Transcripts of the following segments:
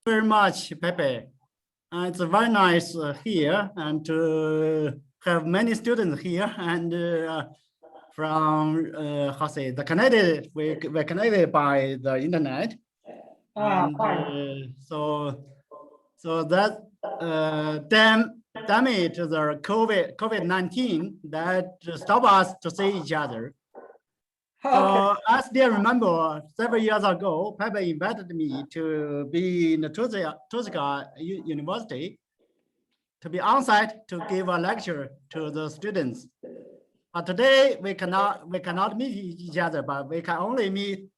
Very much, Pepe. It's very nice here and to have many students here and from how say the connected we're connected by the internet. And so that damage the COVID-19 that stop us to see each other. So I still remember several years ago, Pepe invited me to be in the Tuscia University to be on site to give a lecture to the students. But today we cannot meet each other, but we can only meet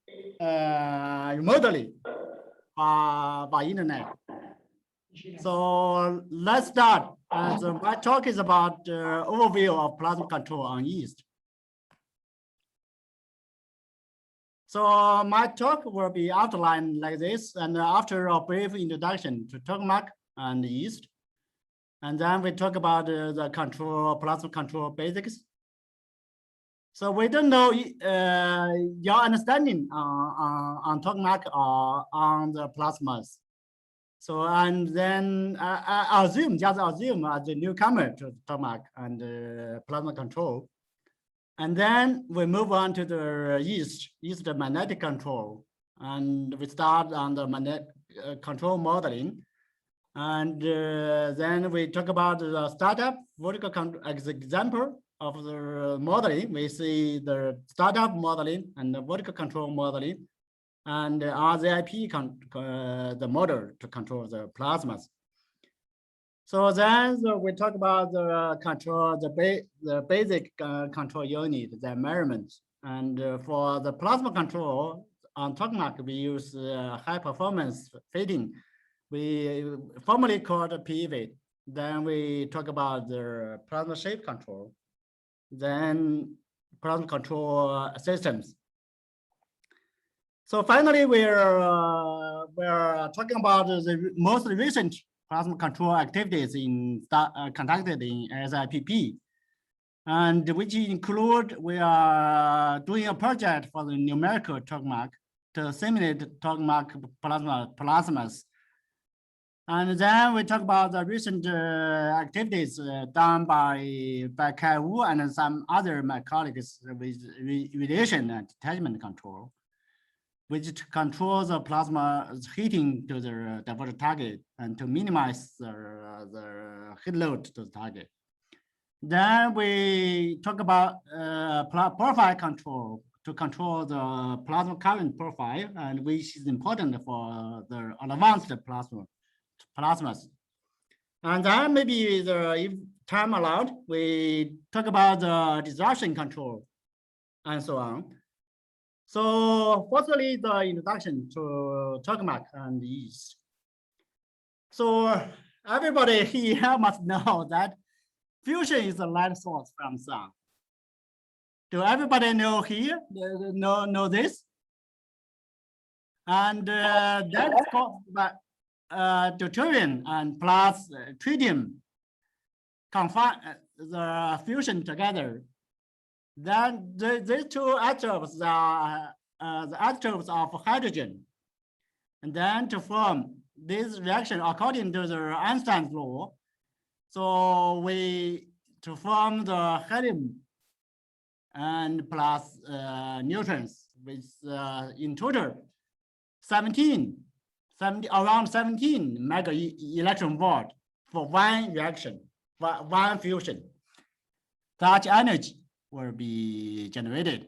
remotely by internet. So let's start. So my talk is about overview of plasma control on yeast. So my talk will be outlined like this, and after a brief introduction to tokamak and yeast, and then we talk about the control, plasma control basics. So we don't know your understanding on tokamak or on the plasmas. So and then I assume as a newcomer to tokamak and plasma control. And then we move on to the yeast magnetic control. And we start on the magnetic control modeling. And then we talk about the startup vertical control as example of the modeling. We see the startup modeling and the vertical control modeling and RZIP, the model to control the plasmas. So then we talk about the control, the basic control unit, the measurements. And for the plasma control on tokamak, we use high performance fitting. We formerly called PVIT. Then we talk about the plasma shape control, then plasma control systems. So finally, we're talking about the most recent plasma control activities conducted in SIPP, and which include we are doing a project for the numerical tokamak to simulate tokamak plasmas. And then we talk about the recent activities done by Kai Wu and some other my colleagues with radiation and detachment control, which controls the plasma heating to the diverse target and to minimize the heat load to the target. Then we talk about profile control to control the plasma current profile, and which is important for the advanced plasmas. And then maybe if time allowed, we talk about the disruption control and so on. So firstly, the introduction to tokamak and yeast. So everybody here must know that fusion is the light source from sun. Do everybody know here? Know this? And that is called deuterium and plus tritium confine the fusion together. Then these two isotopes are the isotopes of hydrogen. And then to form this reaction according to the Einstein's law, so to form the helium and plus neutrons with in total around 17 mega electron volt for one reaction, one fusion. Such energy will be generated.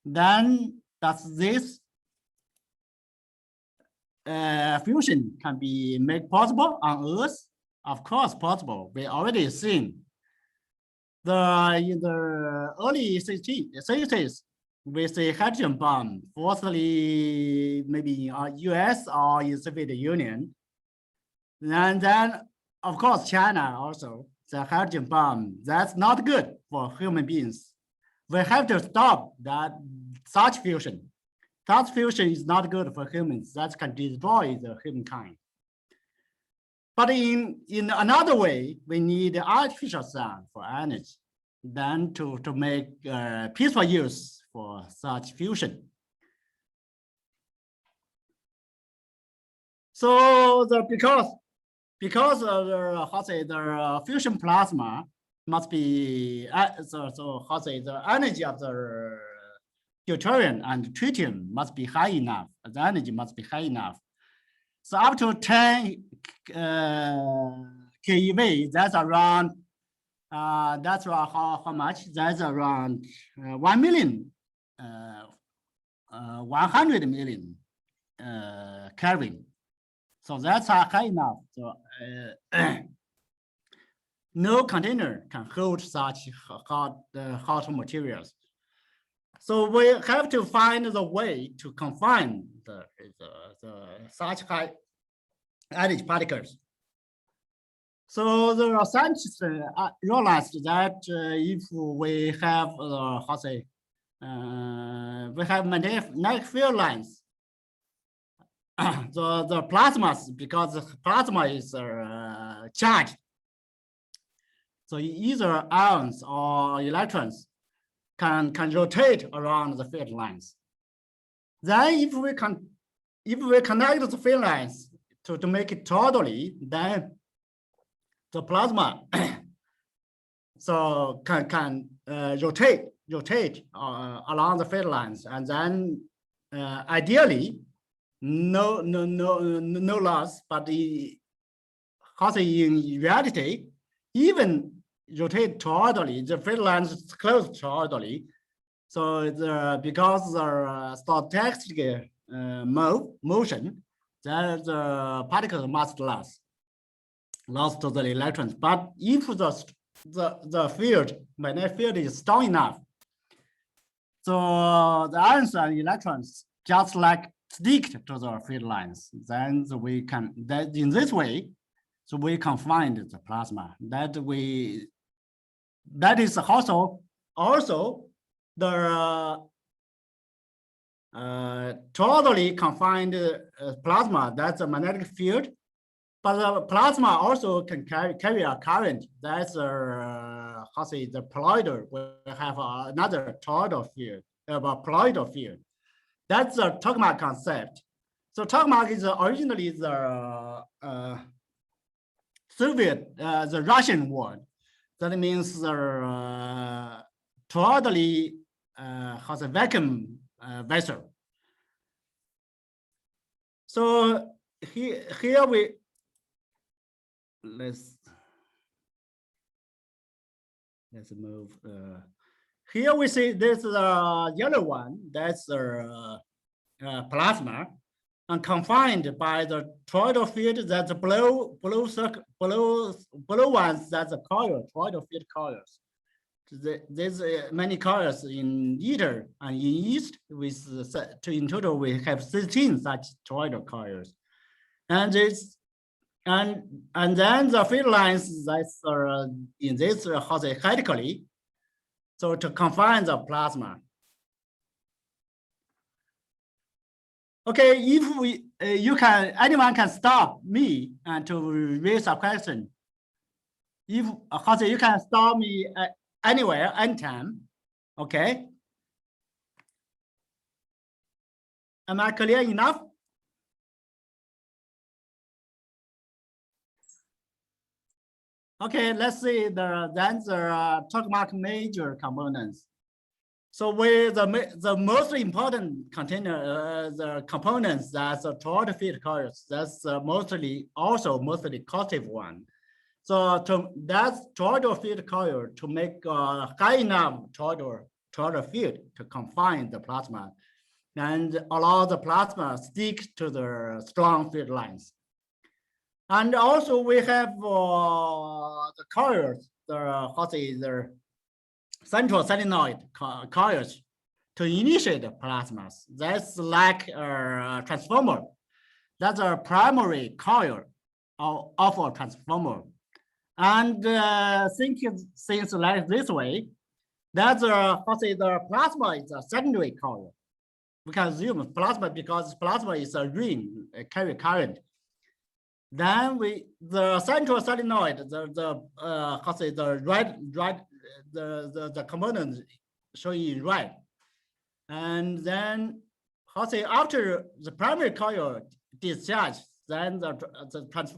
Then does this fusion can be made possible on Earth? Of course, possible. We already seen in the early 60s with the hydrogen bomb, firstly maybe in US or in Soviet Union, and then of course China also. The hydrogen bomb, that's not good for human beings. We have to stop such fusion. Such fusion is not good for humans. That can destroy the humankind. But in another way, we need artificial sun for energy, then to make peaceful use for such fusion. So because of the how say the fusion plasma must be so how say the energy of the deuterium and tritium must be high enough. The energy must be high enough. So up to 10 keV, that's around how much? That's around 1 million, 100 million Kelvin. So that's high enough. So no container can hold such hot materials. So we have to find the way to confine the such high energy particles. So the scientists realized that if we have how say we have magnetic field lines, the plasmas, because the plasma is charged, so either ions or electrons can rotate around the field lines. Then if we connect the field lines to make it totally, then the plasma so can rotate along the field lines, and then ideally no loss, but how say in reality, even rotate totally, the field lines is close totally. So because the stochastic motion, the particles must lost to the electrons. But if the field, magnetic field is strong enough, so the ions and electrons just like stick to the field lines, then we can, that in this way, so we can find the plasma. That is also the totally confined plasma, that's a magnetic field. But the plasma also can carry a current. That's how say the polarizer will have another toroidal field, polarizer field. That's the tokamak concept. So tokamak is originally the Soviet, the Russian word. That means the toroidally has a vacuum vessel. So here we let's move. Here we see this yellow one. That's plasma, and confined by the toroidal field. That's the below ones. That's the coil, toroidal field coils. There's many coils in ether and in yeast. With in total we have 16 such toroidal coils, and this. And then the field lines that's in this how say helically, so to confine the plasma. Okay, if we anyone can stop me and to raise a question. If how say you can stop me anywhere, anytime. Okay. Am I clear enough? Okay, let's see the tokamak major components. So the most important container, the components that's the toroidal field coils, that's mostly costive one. So that's toroidal field coil to make high enough toroidal field to confine the plasma and allow the plasma stick to the strong field lines. And also we have the coils, the central solenoid coils to initiate the plasmas. That's like a transformer. That's a primary coil of a transformer. And things like this way, that's the plasma is a secondary coil. We can assume plasma because plasma is a ring, carry current. Then the central solenoid, the components showing in red, and then after the primary coil discharge, then according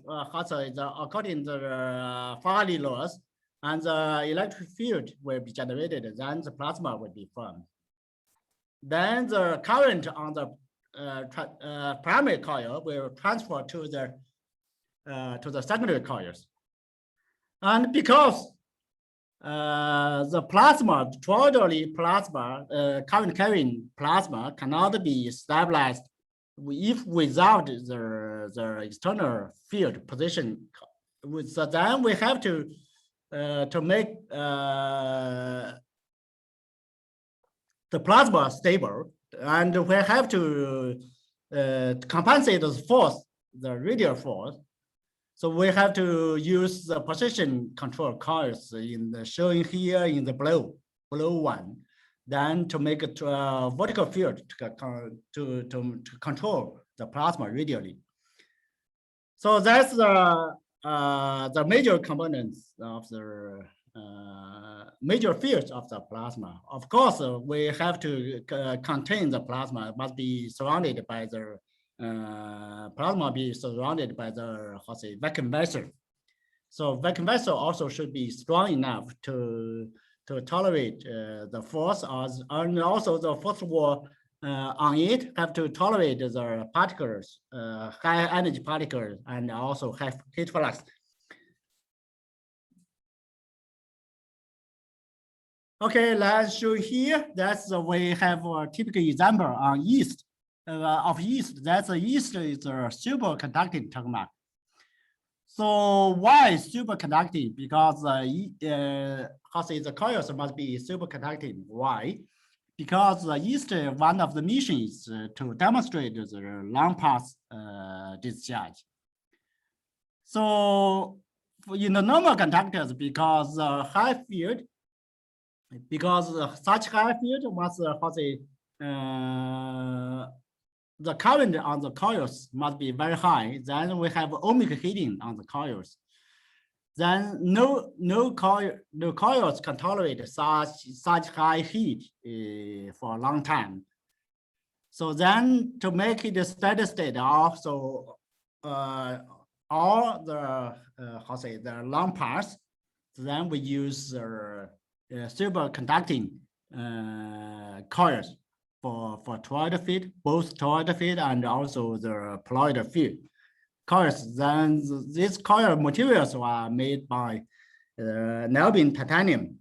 to the Faraday laws, and the electric field will be generated, then the plasma will be formed. Then the current on the primary coil will transfer to the secondary coils. And because the plasma, toroidal plasma, current carrying plasma cannot be stabilized if without the external field position. So then we have to make the plasma stable, and we have to compensate the force, the radial force. So we have to use the position control coils in the showing here in the below one, then to make it a vertical field to control the plasma radially. So that's the major components of the major fields of the plasma. Of course, we have to contain the plasma. It must be surrounded by the plasma be surrounded by the vacuum vessel. So vacuum vessel also should be strong enough to tolerate the force, and also the force wall on it have to tolerate the particles, high energy particles, and also high heat flux. Okay, let's show here. That's we have a typical example on yeast. Of yeast, that's yeast is a superconducting tokamak. So why superconducting? Because the coils must be superconducting. Why? Because yeast, one of the missions to demonstrate the long path discharge. So in the normal conductors, because high field, such high field must the current on the coils must be very high. Then we have ohmic heating on the coils. Then no coils can tolerate such high heat for a long time. So then to make it a steady state, also all the the long paths, then we use superconducting coils for toroidal field, both toroidal field and also the poloidal field coils. Then these coil materials are made by niobium titanium.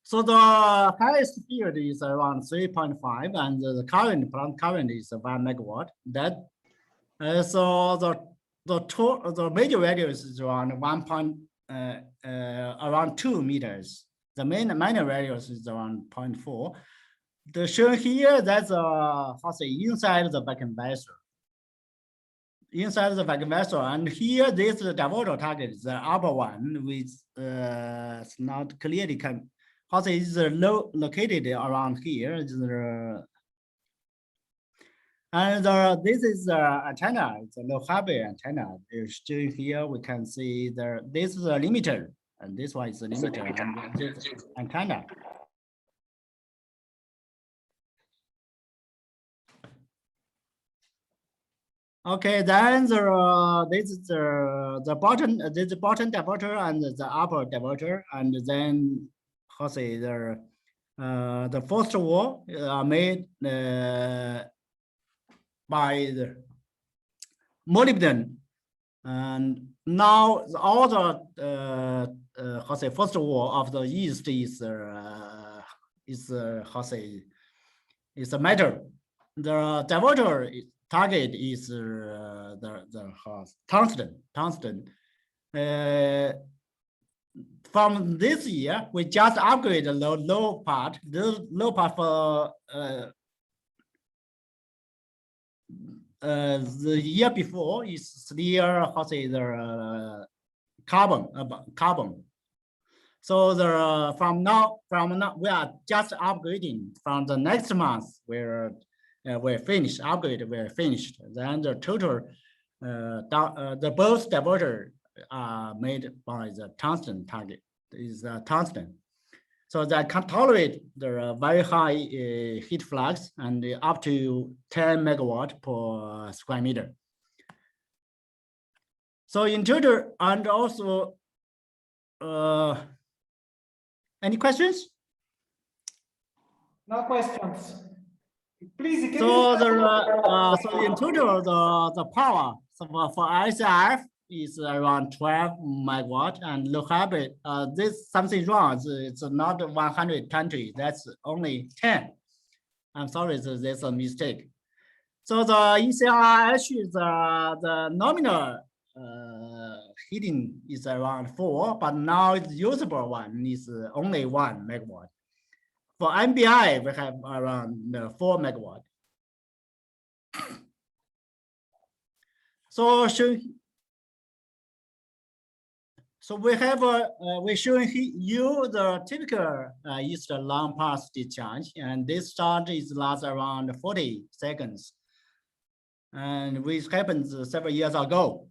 So the highest field is around 3.5, and the plant current is 1 megawatt. That so the major value is around around 2 meters. The minor values is around 0.4. The shown here, that's inside the vacuum vessel. Inside the vacuum vessel, and here this is the diverter target, the upper one, which is not clearly is located around here. And this is the antenna. It's a low Hubble antenna. Shown here, we can see this is a limiter. And this one is the limiter, and this antenna. Okay, then this is the bottom diverter and the upper diverter, and then the first wall are made by the molybdenum, and now all the first wall of the yeast is a metal. The diverter target is the tungsten. From this year, we just upgrade the low part. The low part for the year before is still the carbon. So from now we are just upgrading. From the next month we're finished upgrade. We're finished. Then the total the both diverter are made by the tungsten target is tungsten. So that can tolerate the very high heat flux and up to 10 megawatt per square meter. So in total, and also, any questions? No questions. Please, can So you... so in total, the power for ICF is around 12 megawatt, and low hybrid, this something wrong. It's not 120. That's only 10. I'm sorry, there's a mistake. So the ECRH is the nominal heating is around 4, but now it's usable one is only 1 megawatt. For MBI, we have around 4 megawatt. So we have we showing you the typical is the long path discharge, and this start is last around 40 seconds, and which happened several years ago.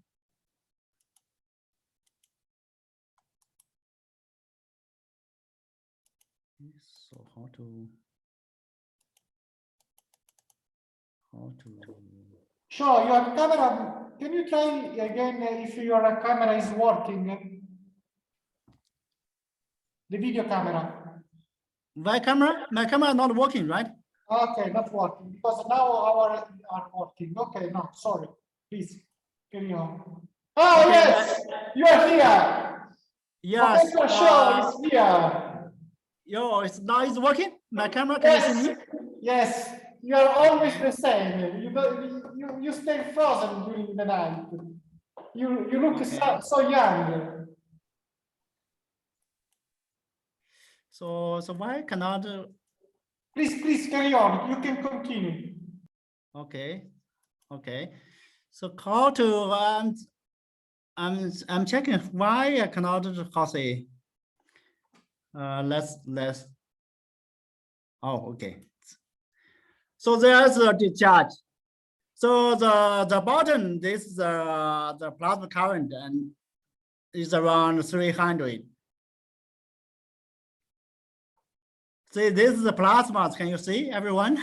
So how to Sure, your camera, can you try again if your camera is working? The video camera. My camera not working, right? Okay, not working, because now our are working. Okay, no, sorry. Please, carry on. Oh, okay, yes, you are here. Yes. Professor Shaw is here. Yo, now it's working? My camera, can you see me? Yes, you are always the same. You stay frozen during the night. You look so young. So why cannot? Please carry on. You can continue. Okay. So how to I'm checking why I cannot how say. Let's. Oh, okay. So there's a discharge. So the bottom, this is the plasma current and is around 300. See, this is the plasma. Can you see, everyone?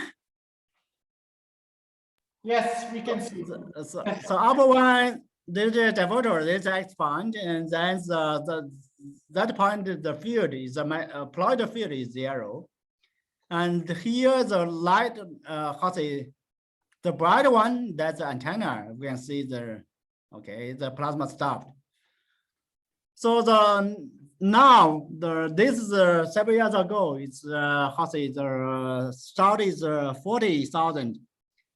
Yes, we can see. So upper one, there's a diverter, there's an expand, and then that point the field is applied field is 0. And here the light, how say, the bright one, that's the antenna. We can see the plasma stopped. So this is several years ago. It's how say the start is 40,000,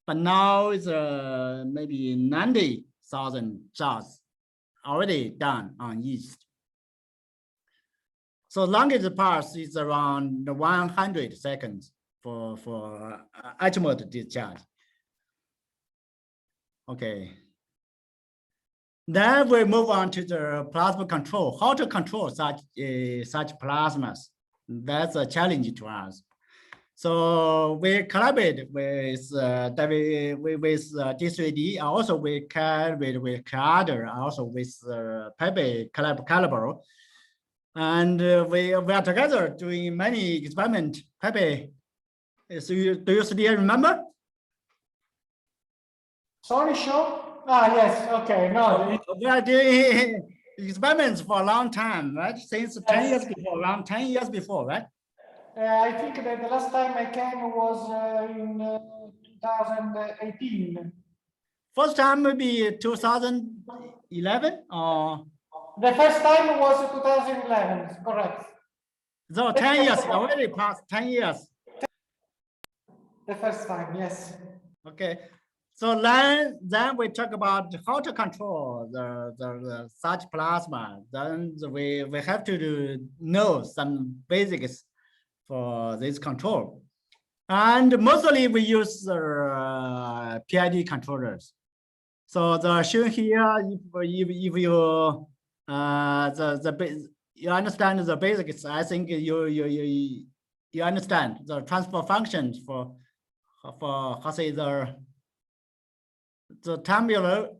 but now it's maybe 90,000 jobs already done on east. So longest pass is around 100 seconds for ultimate discharge. Okay. Then we move on to the plasma control. How to control such plasmas? That's a challenge to us. So we collaborate with D3D. Also we collaborate with CADR. Also with Pepe Caliber. And we are together doing many experiments. Pepe, so do you still remember? Sorry, Shaw? Ah, yes, okay, no. We are doing experiments for a long time, right? Since 10 years before, around 10 years before, right? I think that the last time I came was in 2018. First time maybe 2011 or? The first time was 2011, correct. So 10 years, already past 10 years. The first time, yes. Okay. So then we talk about how to control the such plasma. Then we have to know some basics for this control. And mostly we use PID controllers. So the shown here, if you you understand the basics, I think you understand the transfer functions for how say the terminal,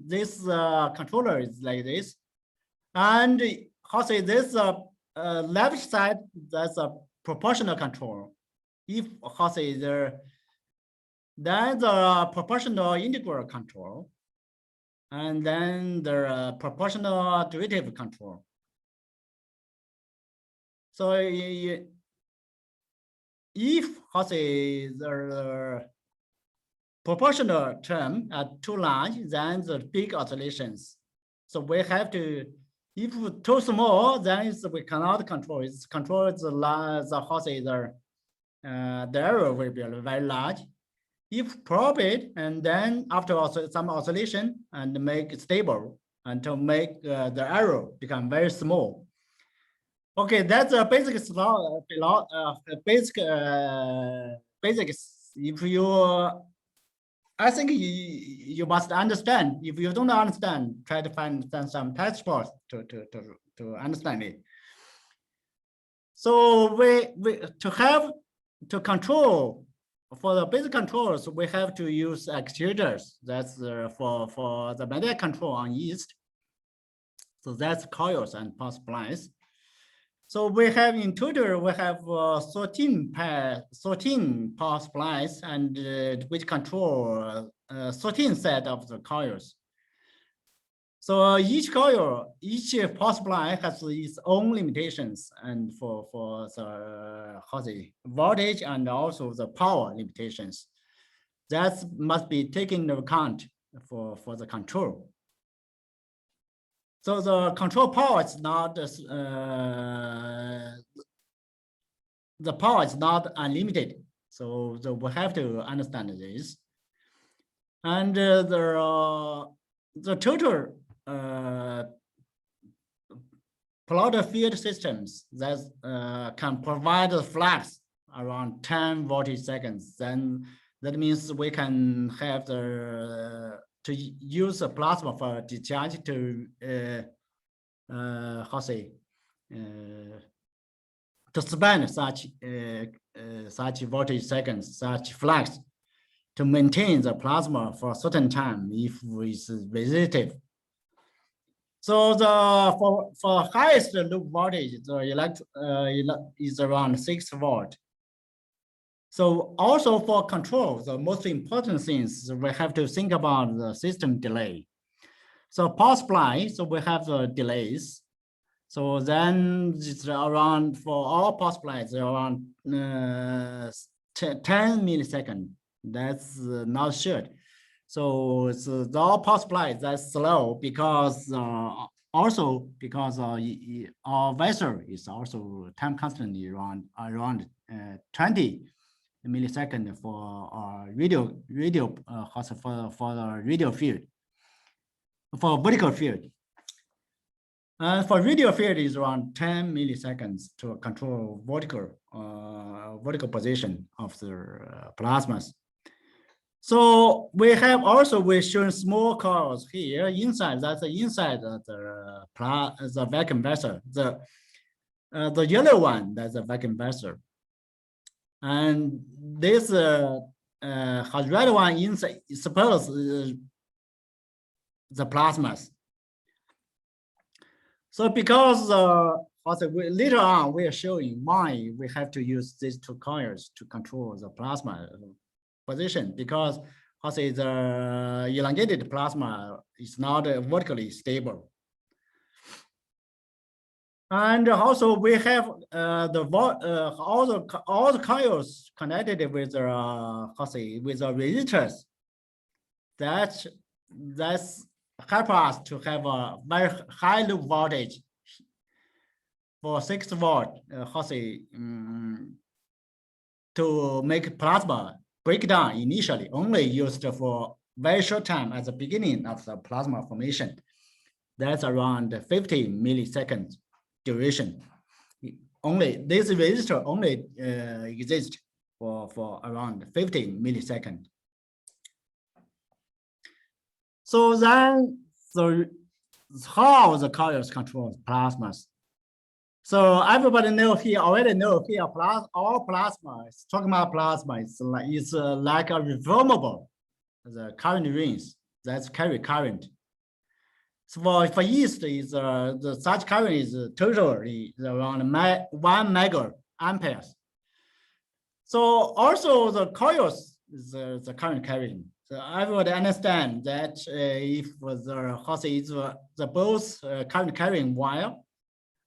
this controller is like this, and how say this left side, that's a proportional control. If how say there, then the proportional integral control, and then the proportional derivative control. So if how say the proportional term are too large, then the big oscillations. So we have to, if too small, then we cannot control. It's control the how say the error will be very large. If probate, and then after also some oscillation and make it stable until make the error become very small. Okay, that's a basic basics. If you, I think you must understand. If you don't understand, try to find some test scores to understand it. So we to control, for the basic controls, we have to use actuators. That's for the magnetic control on yeast. So that's coils and power supplies. So we have in total, we have 13 power supplies, and which control 13 set of the coils. So each coil, each power supply has its own limitations, and for the how say voltage and also the power limitations, that must be taken into account for the control. So the control power is not the power is not unlimited. So we have to understand this, and the total plotted field systems that can provide the flux around 10 voltage seconds, then that means we can have the to use a plasma for discharge to how say to spend such voltage seconds, such flux, to maintain the plasma for a certain time if it's resistive. So the for highest loop voltage, the is around 6 volt. So also for control, the most important things we have to think about the system delay. So power supply, so we have the delays. So then it's around, for all power supplies, around 10 milliseconds. That's not short. So it's the power supply that's slow because also because our vessel is also time constantly around 20 millisecond for radio for the radio field, for vertical field. For radio field is around 10 milliseconds to control vertical position of the plasmas. So we have also, we shown small coils here inside. That's the inside of the vacuum vessel. The yellow one, that's a vacuum vessel. And this has red one inside, suppose the plasmas. So because also later on we are showing why we have to use these two coils to control the plasma position, because also the elongated plasma is not vertically stable. And also we have all the coils connected with with the resistors. That's help us to have a very high loop voltage for 6 volt. To make plasma breakdown initially only used for very short time at the beginning of the plasma formation. That's around 50 milliseconds duration. Only this resistor only exists for around 50 milliseconds. So then, how the coils control plasmas? So everybody already know here, all plasma, talking about plasma, it's like a reformable, the current rings that's carry current. for yeast is the such current is totally around 1 mega amperes. So also the coils is the current carrying. So I would understand that if the house is the both current carrying wire,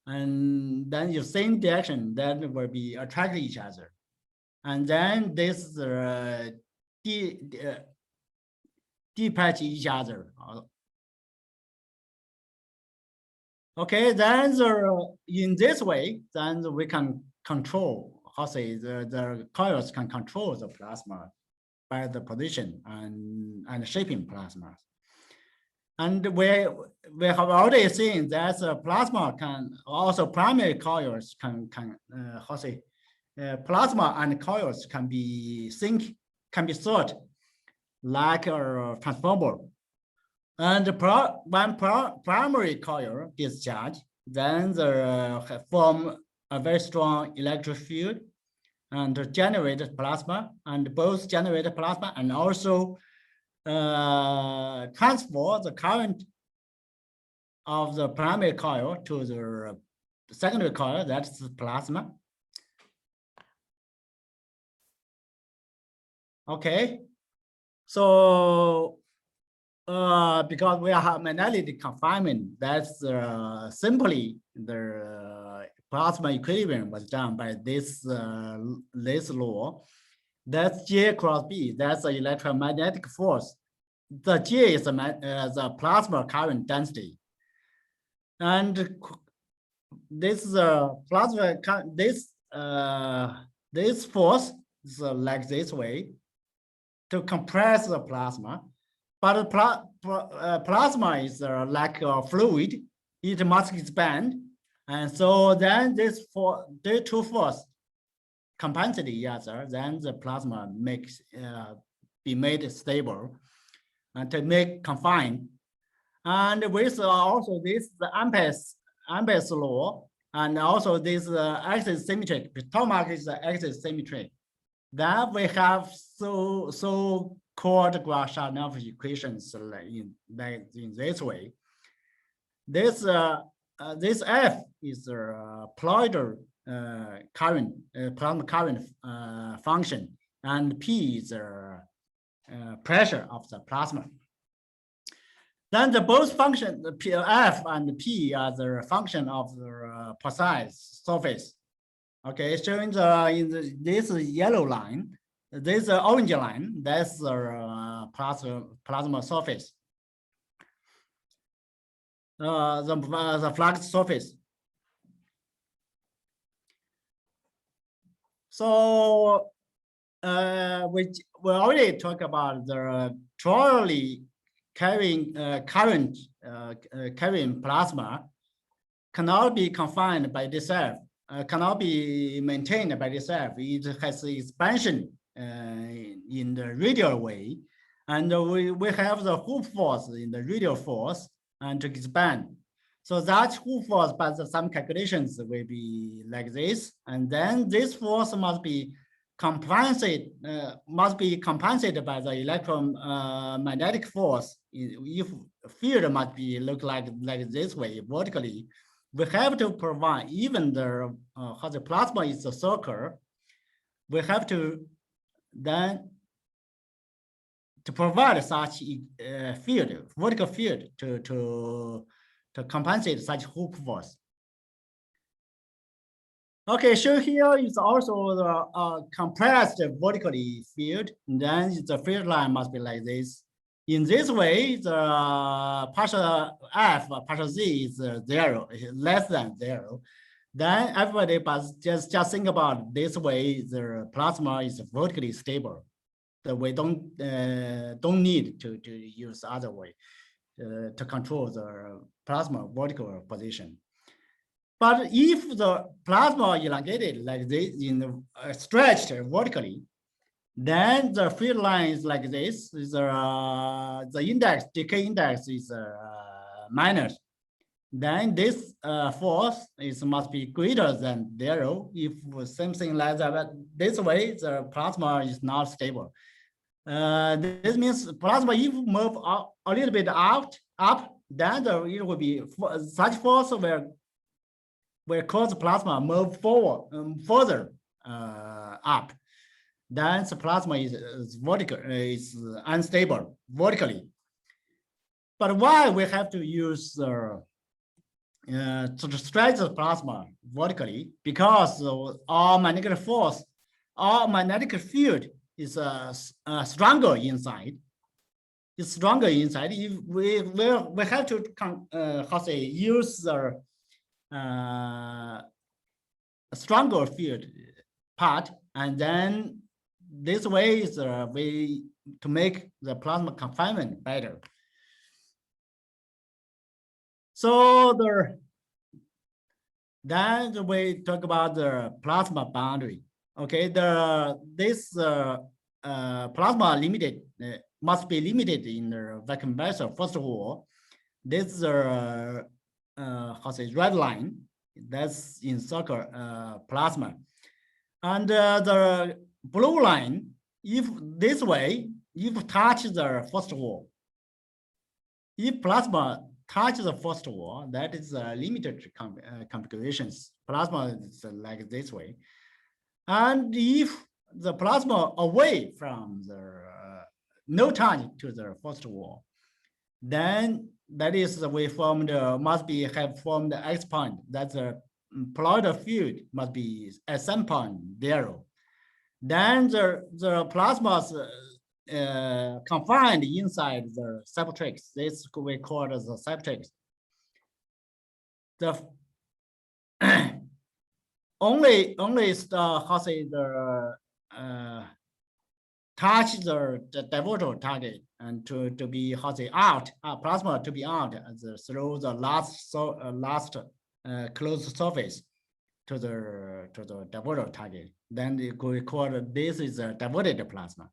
and then your same direction, then will be attract each other, and then this detach each other. Okay, then in this way, then we can control, how say, the coils can control the plasma by the position and shaping plasma. And we have already seen that the plasma can also primary coils can how say, plasma and coils can be thought like a transformer. And when primary coil discharge, then the form a very strong electric field and generate plasma, and both generate plasma and also transfer the current of the primary coil to the secondary coil, that's the plasma. Okay, so because we have magnetic confinement, that's simply the plasma equilibrium was done by this law. That's J cross B. That's the electromagnetic force. The J is the plasma current density, and this plasma this force is like this way to compress the plasma. But plasma is like a fluid; it must expand, and so then these two forces compensate each other. Then the plasma makes be made stable and to make confined. And with also this the Ampere's law, and also this axis symmetric. Tomac is the axis symmetric. Then we have so-called Grashanov equations in this way. This F is a Ploider current, plasma current function, and P is the pressure of the plasma. Then the both function, the F and P are the function of the precise surface. Okay, showing this yellow line, this orange line, that's the plasma surface. The flux surface. So we already talked about the trolley carrying current carrying plasma cannot be confined by itself, cannot be maintained by itself. It has expansion in the radial way, and we have the hoop force in the radial force and to expand. So that hoop force, by some calculations, will be like this, and then this force must be compensated by the electromagnetic force. If field must be look like this way vertically, we have to provide, even the how the plasma is a circle, we have to then to provide such field, vertical field to compensate such hoop force. Okay, shown here is also the compressed vertically field. Then the field line must be like this. In this way, the partial F, partial Z is 0, less than 0. Then everybody just think about this way, the plasma is vertically stable. So we don't need to use other way to control the plasma vertical position. But if the plasma elongated like this, stretched vertically, then the field line is like this. Is the index, decay index is minus. Then this force must be greater than 0. If something like that, but this way the plasma is not stable. This means plasma if move a little bit up, then it will be such force will cause plasma move forward further up. Then the plasma is vertical, is unstable vertically. But why we have to use to stretch the plasma vertically? Because our magnetic force, our magnetic field is stronger inside. It's stronger inside. If we have to use the stronger field part, and then this way is a way to make the plasma confinement better. So then we talk about the plasma boundary. Okay, this plasma limited must be limited in the vacuum vessel. First of all, this is red line that's in circle plasma, and the blue line, if this way, if touch the first wall, if plasma touch the first wall, that is limited configurations. Plasma is like this way, and if the plasma away from the no touch to the first wall, then that is the way formed have formed the X point. That's the polarized field must be at some point 0. Then the plasmas confined inside the substrate. This we call the substrate. The only touch the divertor target and to be out plasma to be out through the last closed surface to the divertor target. Then we call this is a diverted plasma.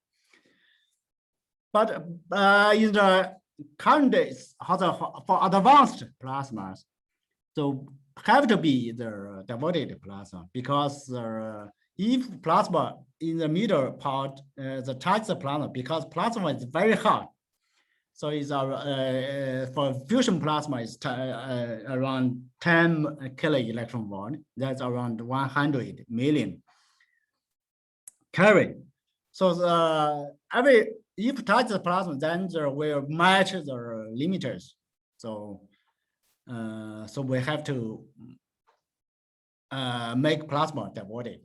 But in the current days, for advanced plasmas, so have to be the diverted plasma, because if plasma in the middle part, the touch the plasma, because plasma is very hot. So it's for fusion plasma is around 10 kilo electron volt. That's around 100 million Kelvin. So if touch the plasma, then there will match the limiters. So so we have to make plasma diverted.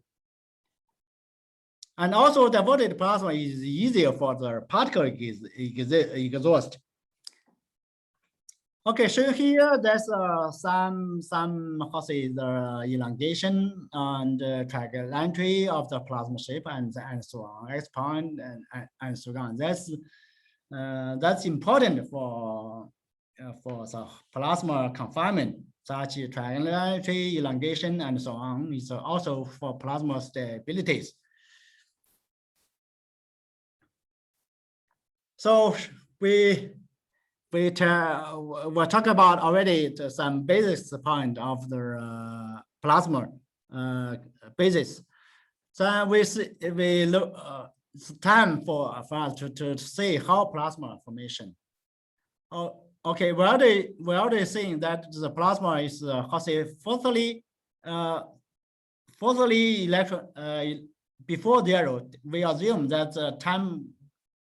And also diverted plasma is easier for the particle exhaust. Okay, show here there's some the elongation and triangularity of the plasma shape and so on, X point and so on. That's important for the plasma confinement, such as triangularity, elongation, and so on. It's also for plasma stabilities. So we talk about already some basic point of the plasma basis. So we look. It's time for us to see how plasma formation. Oh, okay. We already saying that the plasma is firstly electron before 0. We assume that time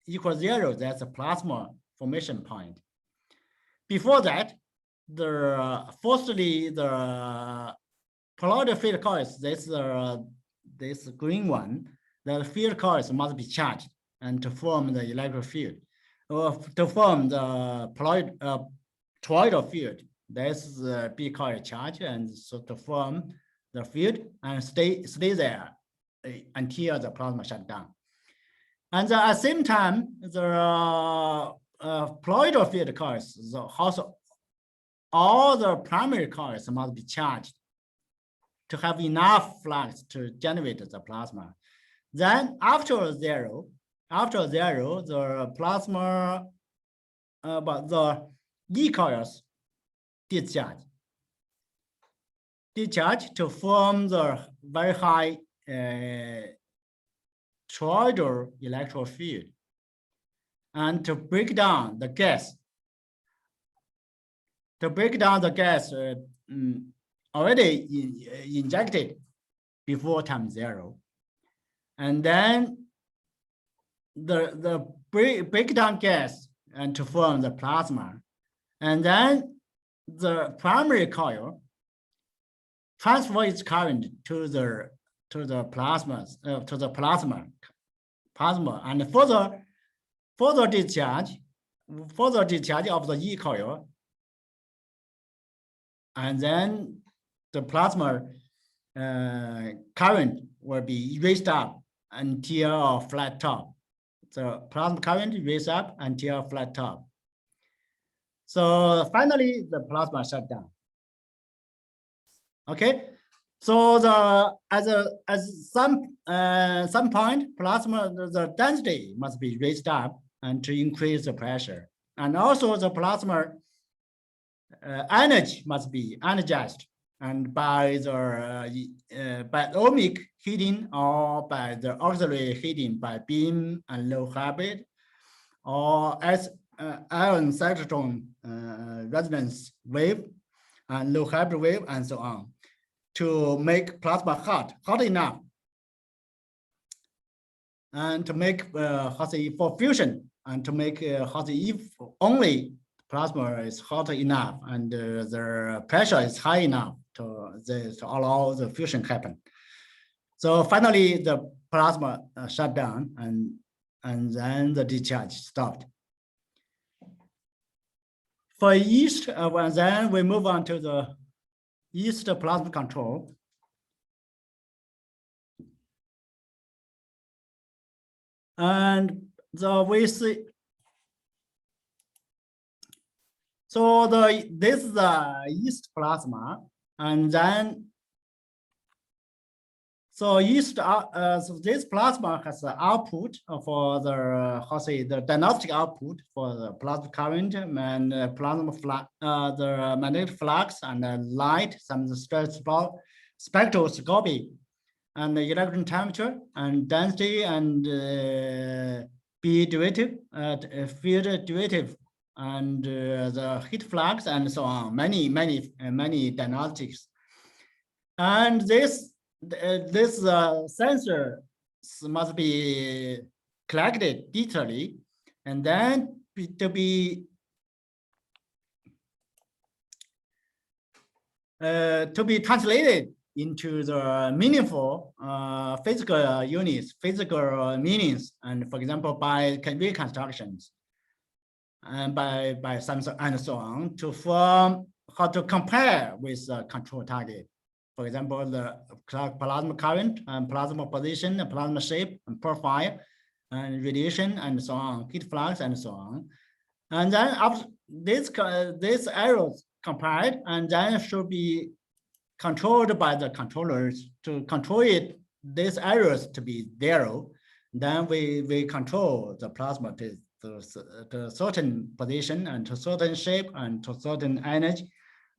equals 0. That's a plasma formation point. Before that, firstly the polarized field coils. This green one. The field coils must be charged and to form the electric field, or to form the toroidal field. That's the B coil charge, and so to form the field and stay there until the plasma shut down. And at the same time, the polarized field coils, all the primary coils must be charged to have enough flux to generate the plasma. Then after zero, the plasma, but the E coils discharge to form the very high toroidal electric field and to break down the gas to break down the gas already injected before time 0. And then the breakdown gas and to form the plasma. And then the primary coil transfer its current to the plasma, and further discharge of the E coil, and then the plasma current will be raised up until a flat top. The plasma current raised up until a flat top. So finally, the plasma shut down. Okay, so at some point, plasma the density must be raised up and to increase the pressure, and also the plasma energy must be energized, and by the by ohmic heating or by the auxiliary heating by beam and low hybrid, or as ion cyclotron resonance wave and low hybrid wave and so on, to make plasma hot enough, and to make for fusion, and to make if only plasma is hot enough and the pressure is high enough to allow the fusion happen. So finally, the plasma shut down, and then the discharge stopped. For yeast, then we move on to the yeast plasma control. And we see, so this is the yeast plasma, and then so yeast so this plasma has the output for the the diagnostic output for the plasma current and plasma flux, the magnetic flux and light, some spectroscopy, and the electron temperature and density and B derivative, field derivative, and the heat flux and so on. Many diagnostics, and this sensor must be collected digitally, and then to be translated into the meaningful physical units, physical meanings, and for example by reconstructions, and by some and so on, to form how to compare with the control target. For example, the plasma current and plasma position, and plasma shape and profile, and radiation and so on, heat flux and so on. And then after this arrows compared, and then should be controlled by the controllers to control it, these errors to be 0. Then we control the plasma to certain position and to certain shape and to certain energy,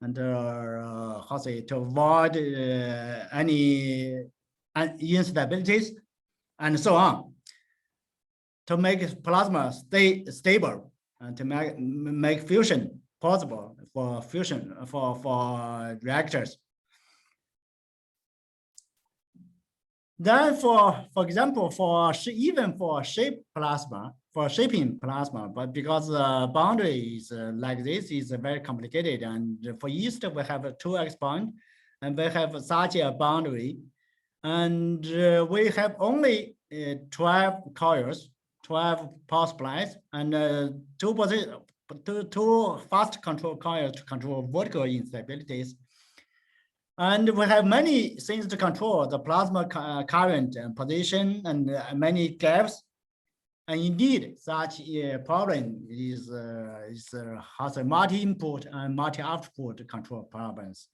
and to avoid any instabilities and so on, to make plasma stay stable and to make fusion possible for fusion for reactors. Then for example, even for shaping plasma, but because the boundary is like this, is very complicated. And for yeast, we have a 2x bond, and we have such a boundary, and we have only 12 coils, 12 power supplies, and two fast control coils to control vertical instabilities. And we have many things to control the plasma current and position, and many gaps. And indeed, such a problem has a multi-input and multi-output control problems.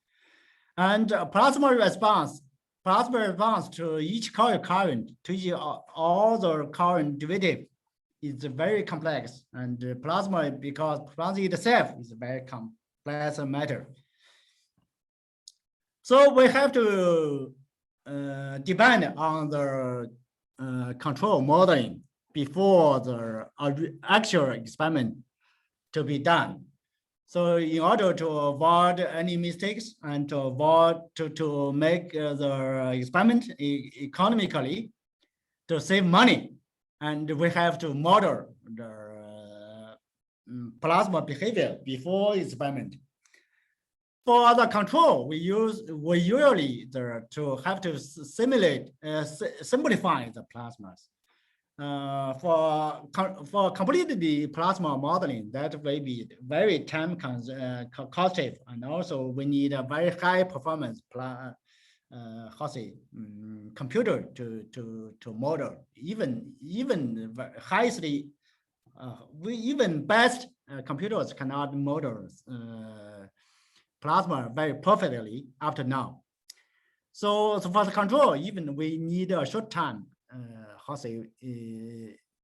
And plasma response to each coil current, to all the current derivative, is very complex. And plasma, because plasma itself is a very complex matter. So we have to depend on the control modeling before the actual experiment to be done. So in order to avoid any mistakes and to avoid to make the experiment economically, to save money, and we have to model the plasma behavior before experiment. For the control, we usually to have to simulate simplify the plasmas. For completing the plasma modeling, that will be very time costly, and also we need a very high performance computer to model. Even highly, even best computers cannot model plasma very perfectly up to now. So for the control, even we need a short time.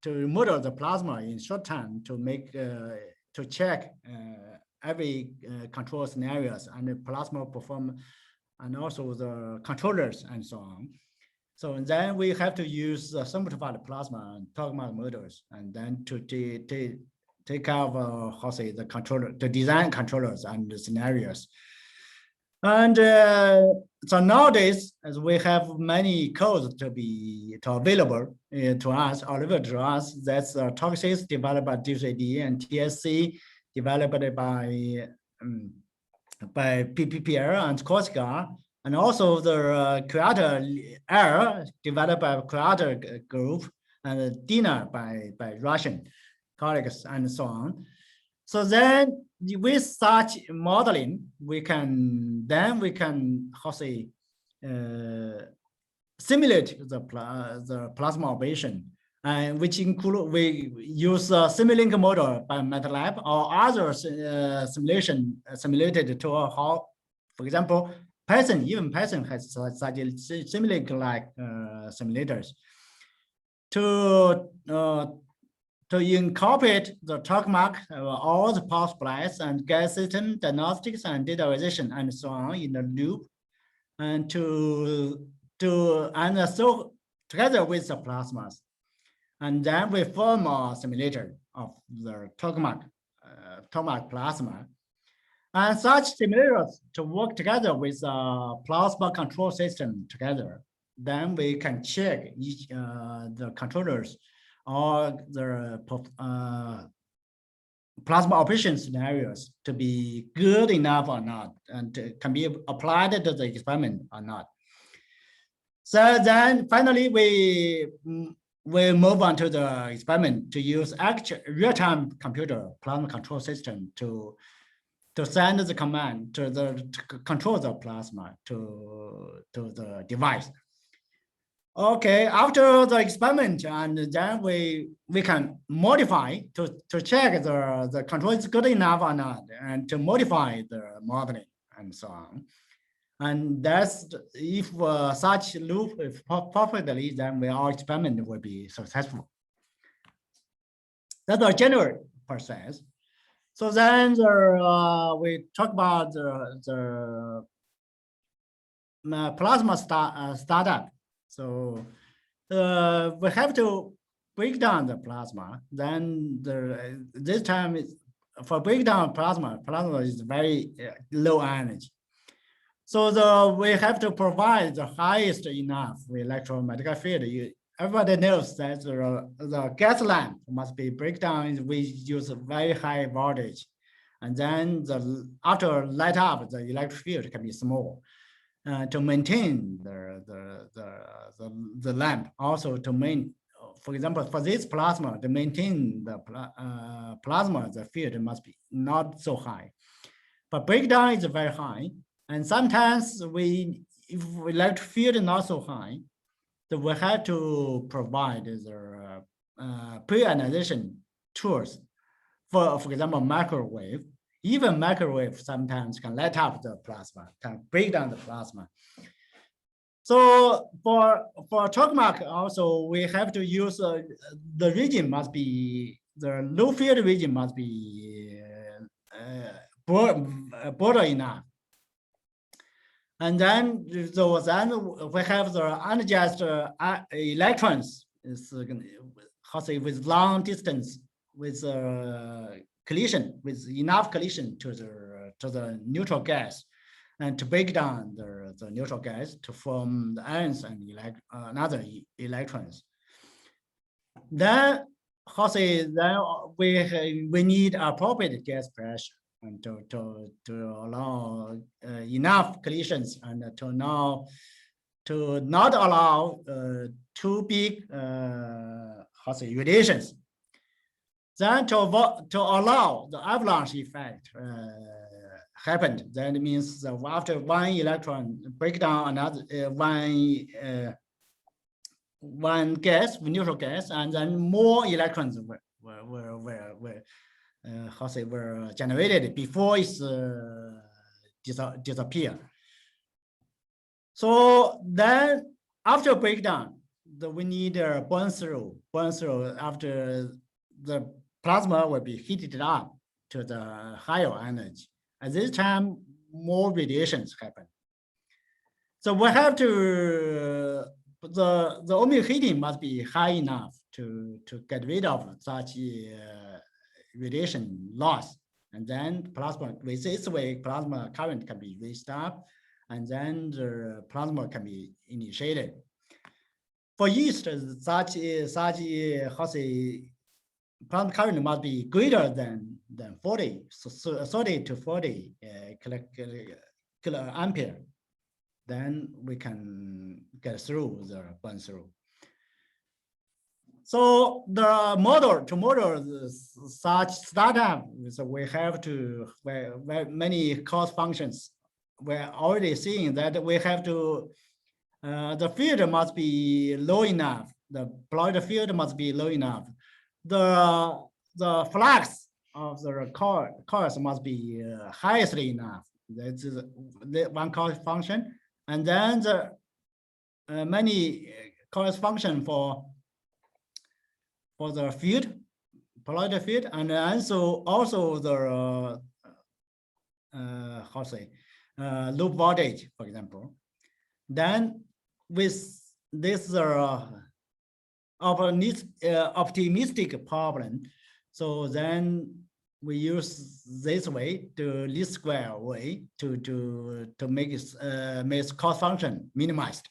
To model the plasma in short time to make to check every control scenarios and the plasma perform, and also the controllers and so on. So then we have to use simplified plasma and tokamak models, and then to take care of the controller, the design controllers and the scenarios. And so nowadays, as we have many codes available to us, available to us, that's Toxis developed by DCD and TSC developed by PPPL and Corsica, and also the Creator Air developed by Creator Group, and DINA by Russian colleagues and so on. So then with such modeling, we can simulate the plasma operation, and which include we use a Simulink model by MATLAB or other simulated to how, for example, Python has such Simulink like simulators to incorporate the tokamak, all the power supplies and gas system diagnostics and data visualization and so on in the loop, and so together with the plasmas, and then we form a simulator of the tokamak plasma, and such simulators to work together with a plasma control system together. Then we can check each the controllers or the plasma operation scenarios to be good enough or not, and can be applied to the experiment or not. So then finally we move on to the experiment to use actual real-time computer plasma control system to send the command to control the plasma to the device. Okay, after the experiment, and then we can modify to check the control is good enough or not, and to modify the modeling and so on. And that's if such loop is perfectly, then our experiment will be successful. That's a general process. So then we talk about the plasma startup. So we have to break down the plasma. Then this time is for breakdown plasma is very low energy. So we have to provide the highest enough electromagnetic field. Everybody knows that the gas lamp must be breakdown. We use a very high voltage, and then after light up, the electric field can be small. To maintain the lamp, also to maintain, for example, for this plasma, to maintain the plasma, the field must be not so high, but breakdown is very high, and sometimes if electric field is not so high, so we have to provide the pre-ionization tools for example, microwave. Even microwave sometimes can light up the plasma, can break down the plasma. So for tokamak also, we have to use the region must be, the low field region must be broader enough. And then we have the energized electrons, is with long distance with collision with enough collision to the neutral gas, and to break down the neutral gas to form the ions and another electrons. Then then we need appropriate gas pressure and to allow enough collisions and to not allow too big radiations. Then to allow the avalanche effect happened, then it means that after one electron break down another one gas, neutral gas, and then more electrons were generated before it's disappear. So then after breakdown, we need a burn through after the plasma will be heated up to the higher energy. At this time, more radiations happen. So we have to, the ohmic heating must be high enough to get rid of such radiation loss. And then plasma, with this way, plasma current can be raised up, and then the plasma can be initiated. For yeast, such plasma current must be greater than 40, so 30 to 40 kiloampere. Then we can get through the burn through. So the model to model such startup, so we have to where many cost functions. We're already seeing that we have to the field must be low enough. The Ploid field must be low enough. The flux of the coils must be highest enough. That's the one cost function, and then the many cost function for the field, Ploid field, and also the loop voltage, for example. Then with this optimistic problem, so then we use this way, the least square way, to make make cost function minimized.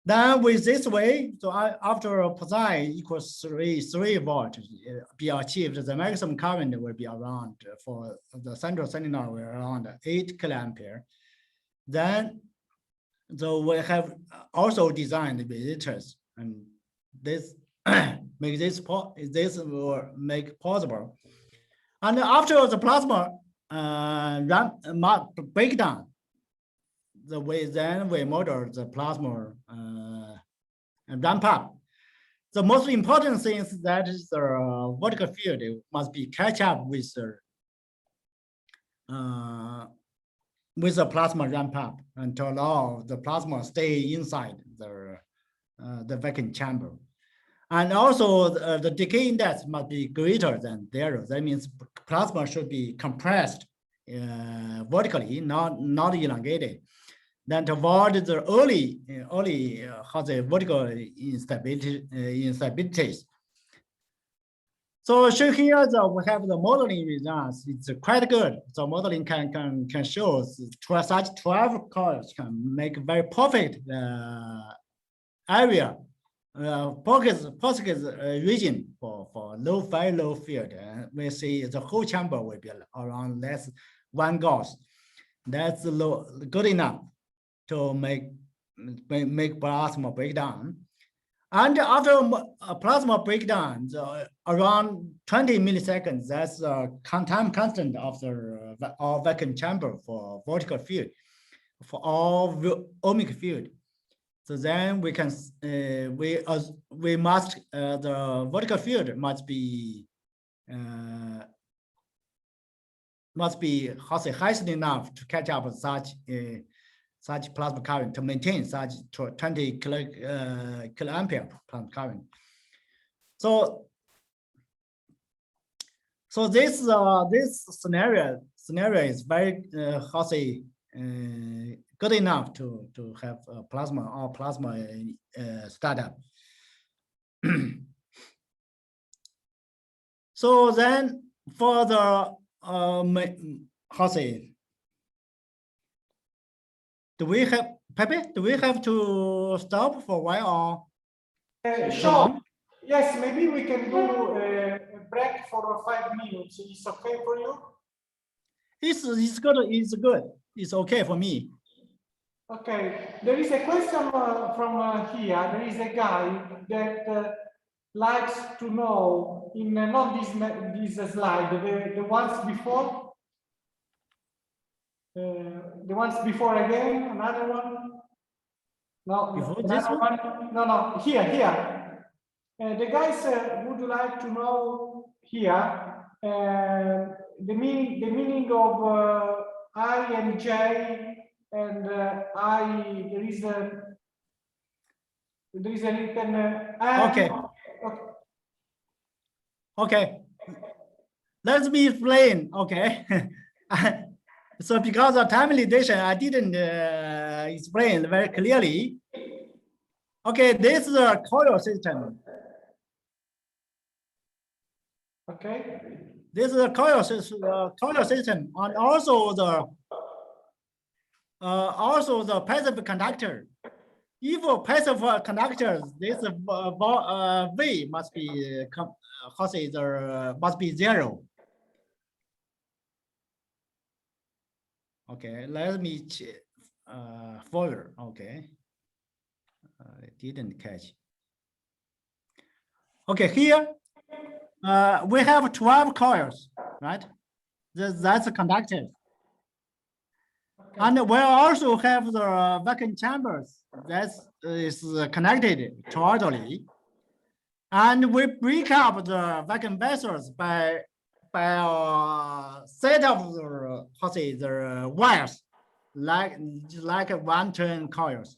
Then with this way, so after psi equals 3 volt be achieved, the maximum current will be around, for the central solenoid, around 8 kiloampere. Then, so we have also designed resistors, and this make this will make possible. And after the plasma breakdown, the way then we model the plasma ramp up. The most important thing is that the vertical field must be catch up with the plasma ramp up, and to allow the plasma stay inside the vacuum chamber. And also the decay index must be greater than 0. That means plasma should be compressed vertically, not elongated. Then to avoid the early vertical instabilities. So show here that we have the modeling results. It's quite good. So modeling can show such 12 coils can make very perfect area, pocket region for very low field. We see the whole chamber will be around less 1 Gauss. That's good enough to make plasma breakdown. And after a plasma breakdown, around 20 milliseconds, that's the time constant of the vacuum chamber for vertical field, for all ohmic field. So then we can we must the vertical field must be highest enough to catch up with such plasma current, to maintain such 20 kiloampere plasma current. So this scenario is very good enough to have a plasma startup. So then for the how say? Do we have Pepe? Do we have to stop for a while or Sure. Yes, maybe we can do a break for 5 minutes. It's okay for you? It's good. It's good. It's okay for me. Okay. There is a question from here. There is a guy that likes to know in not this slide, the ones before. The ones before again, another one. No, Before another this one? No, here. The guys would like to know here the meaning of I and J and I. There is a written. Okay. Okay. Let me explain. Okay. So because of time limitation, I didn't explain very clearly. Okay, this is a coil system. Okay. This is a coil system, and also the passive conductor. If a passive conductor, this V must be must be 0. Okay, let me check further. Okay, I didn't catch. Okay, here we have 12 coils, right? That's a conductor. Okay. And we also have the vacuum chambers that is connected toroidally. And we break up the vacuum vessels by a set of the wires, like one-turn coils.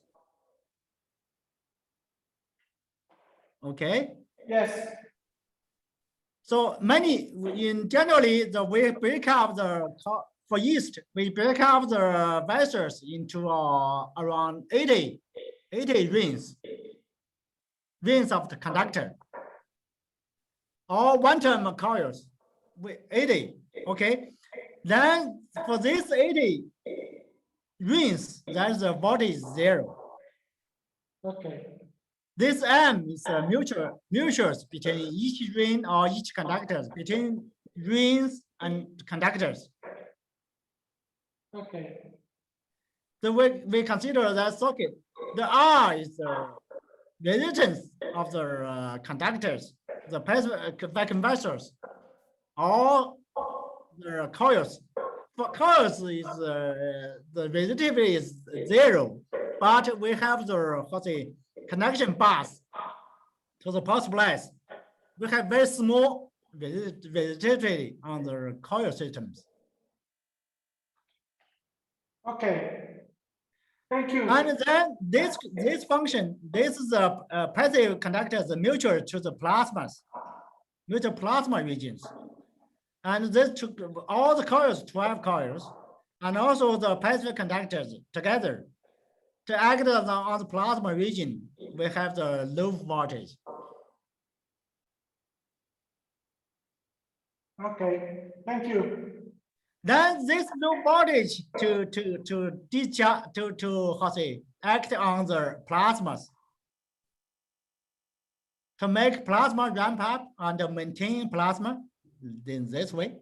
Okay. Yes. So generally we break up for yeast, we break up the vessels into around 80 rings of the conductor. Or one-turn coils with 80. Okay. Then for this 80 rings, that's the voltage 0. Okay. This M is a mutuals between each ring or each conductors, between rings and conductors. Okay. So we consider that circuit. The R is the resistance of the conductors, the vacuum vessels, or the coils. For coils is the resistivity is 0, but we have the connection bus to the power supplies. We have very small resistivity on the coil systems. Okay. Thank you. And then this function, this is a passive conductor, the mutual to the plasmas, mutual plasma regions. And this took all the coils, 12 coils, and also the passive conductors together. To act on the plasma region, we have the low voltage. Okay, thank you. Then this low voltage to discharge act on the plasmas to make plasma ramp up and maintain plasma in this way.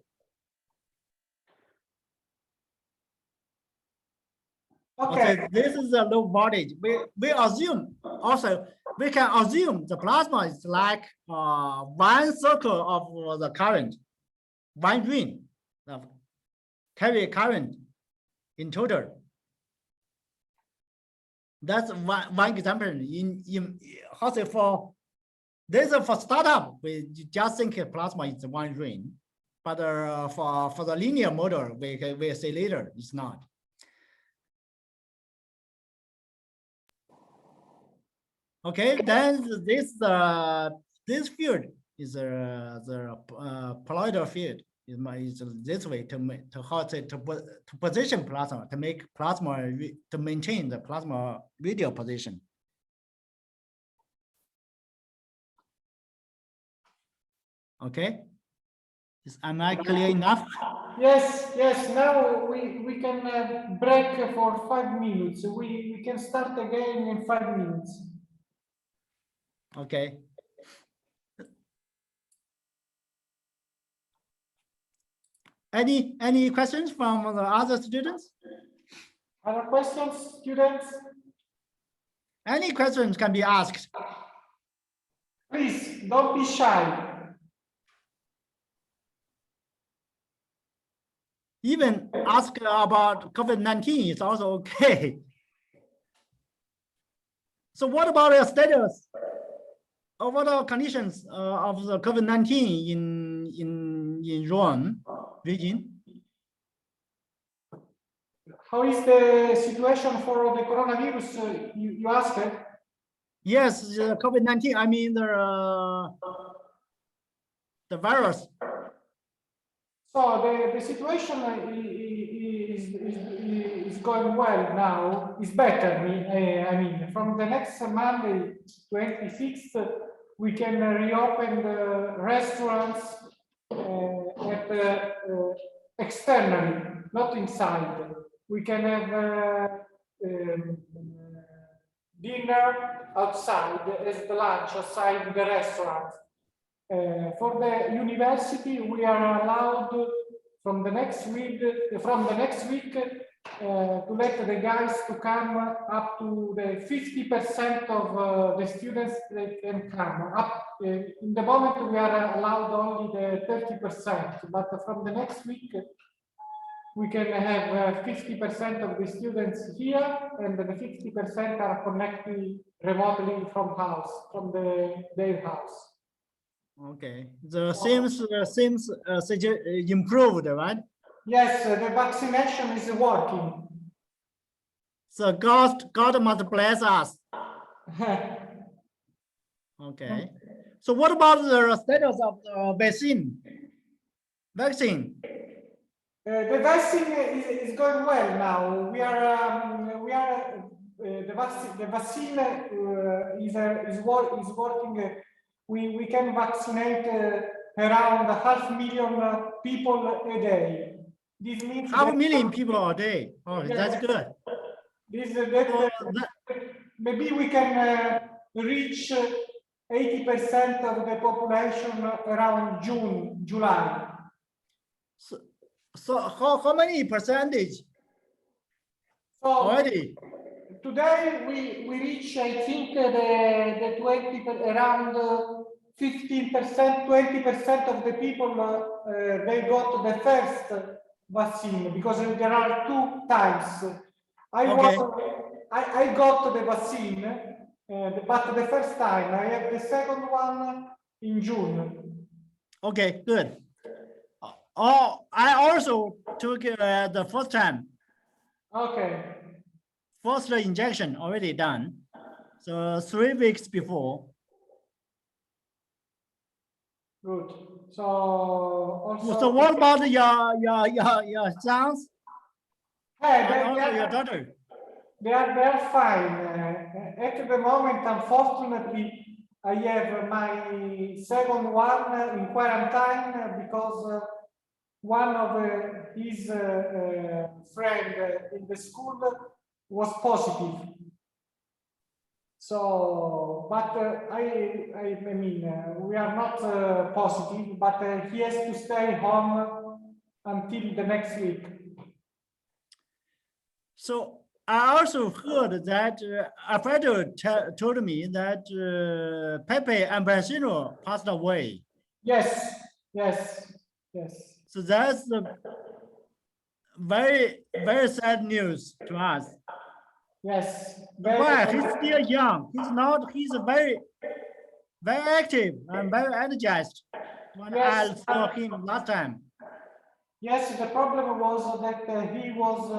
Okay, this is a low voltage. We assume also we can assume the plasma is like one circle of the current, one ring of carry current in total. That's one example. In for this for startup, we just think plasma is one ring, but for the linear model, we say later it's not. Okay, then this field is the colloidal field. Is this way to position plasma, to make plasma, to maintain the plasma radial position. Okay, Am I clear enough? Yes, yes. Now we can break for 5 minutes. We can start again in 5 minutes. Okay. Any questions from the other students? Other questions, students? Any questions can be asked. Please don't be shy. Even ask about COVID-19 is also okay. So what about the status? Or what are conditions of the COVID-19 in Rome region? How is the situation for the coronavirus? You asked? Yes, the COVID-19. I mean the virus. So the situation is going well now. It's better. I mean, from the next Monday, 26th, we can reopen the restaurants externally, not inside. We can have dinner outside as the lunch outside the restaurant. For the university, we are allowed from the next week to let the guys to come up to the 50% of the students that can come. In the moment, we are allowed only the 30%, but from the next week, we can have 50% of the students here, and the 50% are connected remotely from their house. Okay, the seems improved, right? Yes, the vaccination is working. So God must bless us. Okay. So what about the status of the vaccine? The vaccine is going well now. The vaccine is working. We can vaccinate around 500,000 people a day. This means 500,000 people a day. Oh, yes. That's good. Maybe we can reach 80% of the population around June, July. So how many percentage? So already? Today we reach, I think, the 20, around 15%, 20% of the people they got the first vaccine, because there are 2 times. I got the vaccine, but the first time I have the second one in June. Okay, good. Oh, I also took the first time. Okay. First injection already done. So 3 weeks before. Good. So also. So what about your sons? Hey, and also your daughter? They are fine. At the moment, unfortunately, I have my second one in quarantine because one of his friend in the school was positive. So, but I mean, we are not positive, but he has to stay home until the next week. So I also heard that Alfredo told me that Pepe and Benzino passed away. Yes, yes, yes. So that's very, very sad news to us. Yes. Why? He's still young. He's very, very active and very energized when I saw him last time. Yes, the problem was that he was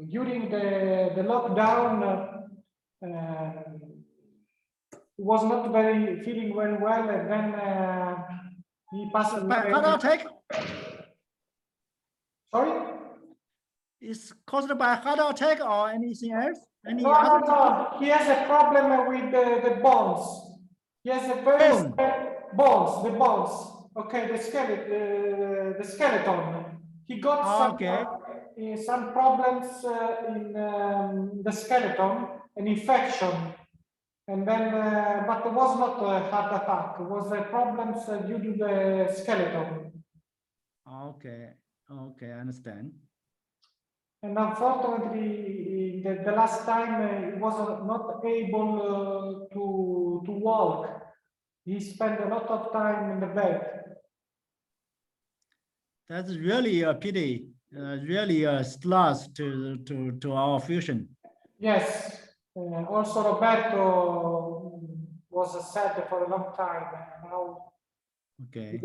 during the lockdown was not feeling very well, and then he passed away. Heart attack? Sorry? Is caused by heart attack or anything else? No. He has a problem with the bones. He has a very bones. Okay, the skeleton. He got some problems in the skeleton, an infection, and then, but it was not a heart attack. It was problems due to the skeleton. Okay, okay, I understand. And unfortunately, the last time he was not able to walk. He spent a lot of time in the bed. That's really a pity, really a loss to our fusion. Yes. Also, Roberto was sad for a long time. Now Okay.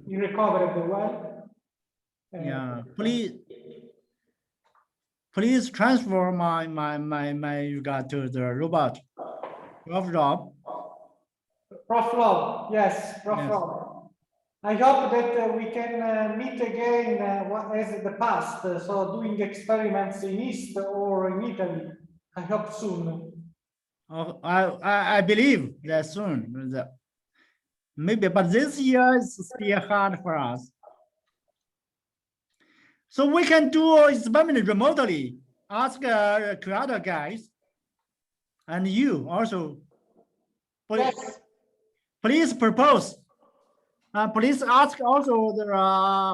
he recovered well. Yeah, please transfer my regard to the robot. Prof. Rob. Prof. Rob, yes, Prof. Yes. Rob. I hope that we can meet again as in the past, so doing experiments in East or in Italy. I hope soon. Oh, I believe that soon. Maybe, but this year is still hard for us. So we can do experiment remotely. Ask creator guys, and you also. Please, Yes. please propose. Please ask also the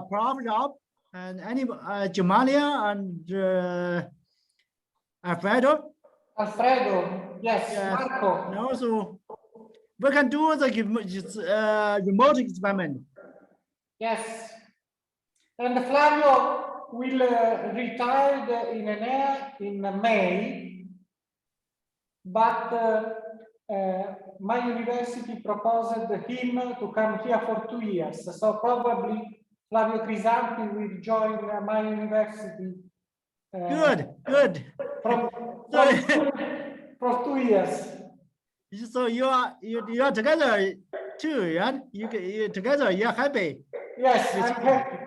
Prof. Rob and any Jamalia and Alfredo. Alfredo, yes, Marco. And also, we can do the remote experiment. Yes. And Flavio will retire in May, but my university proposed him to come here for 2 years. So probably Flavio Crisanti will join my university. Good. For 2 years. So you are together too, yeah? You together, you're happy. Yes, I'm happy.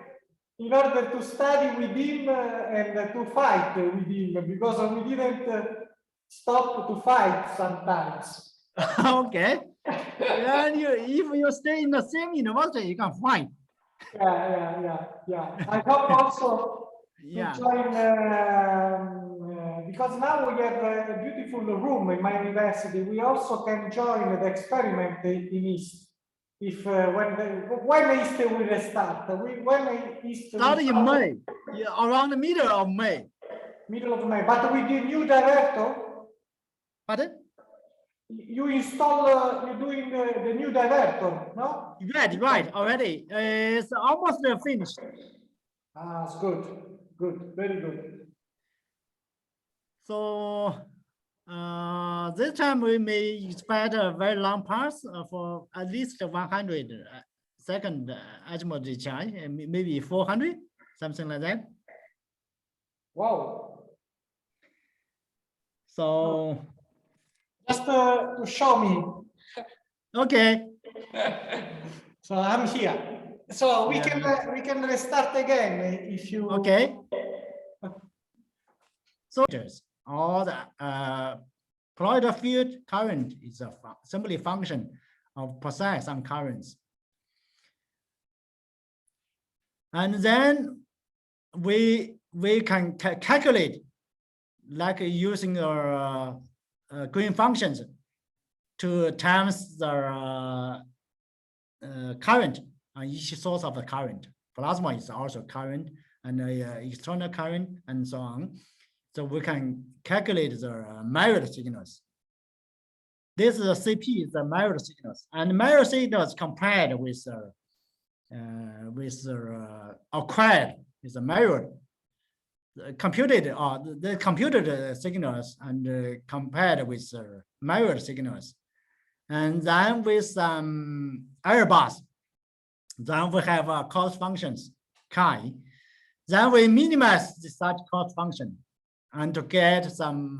In order to study with him and to fight with him, because we didn't stop to fight sometimes. Okay. And if you stay in the same university, you can fight. Yeah. I hope also to join, because now we have a beautiful room in my university. We also can join the experiment in East. If when East will start, when East start in May, around the middle of May. Middle of May, but with the new director. Pardon? You install, you're doing the new divertor, no? Right, already. It's almost finished. Ah, it's good, very good. So this time we may expect a very long pass for at least 100 second azimuth discharge, maybe 400, something like that. Wow. So just to show me. Okay. So I'm here. So we can restart again if you. Okay. So all the colloidal field current is a simply function of precise some currents, and then we can calculate like using our green functions to times the current on each source of the current. Plasma is also current and external current and so on. So we can calculate the measured signals. This is a CP, the measured signals, and measured signals compared with acquired is a measured, computed the computed signals and compared with measured signals, and then with some error bars. Then we have cost functions chi. Then we minimize such cost function and to get some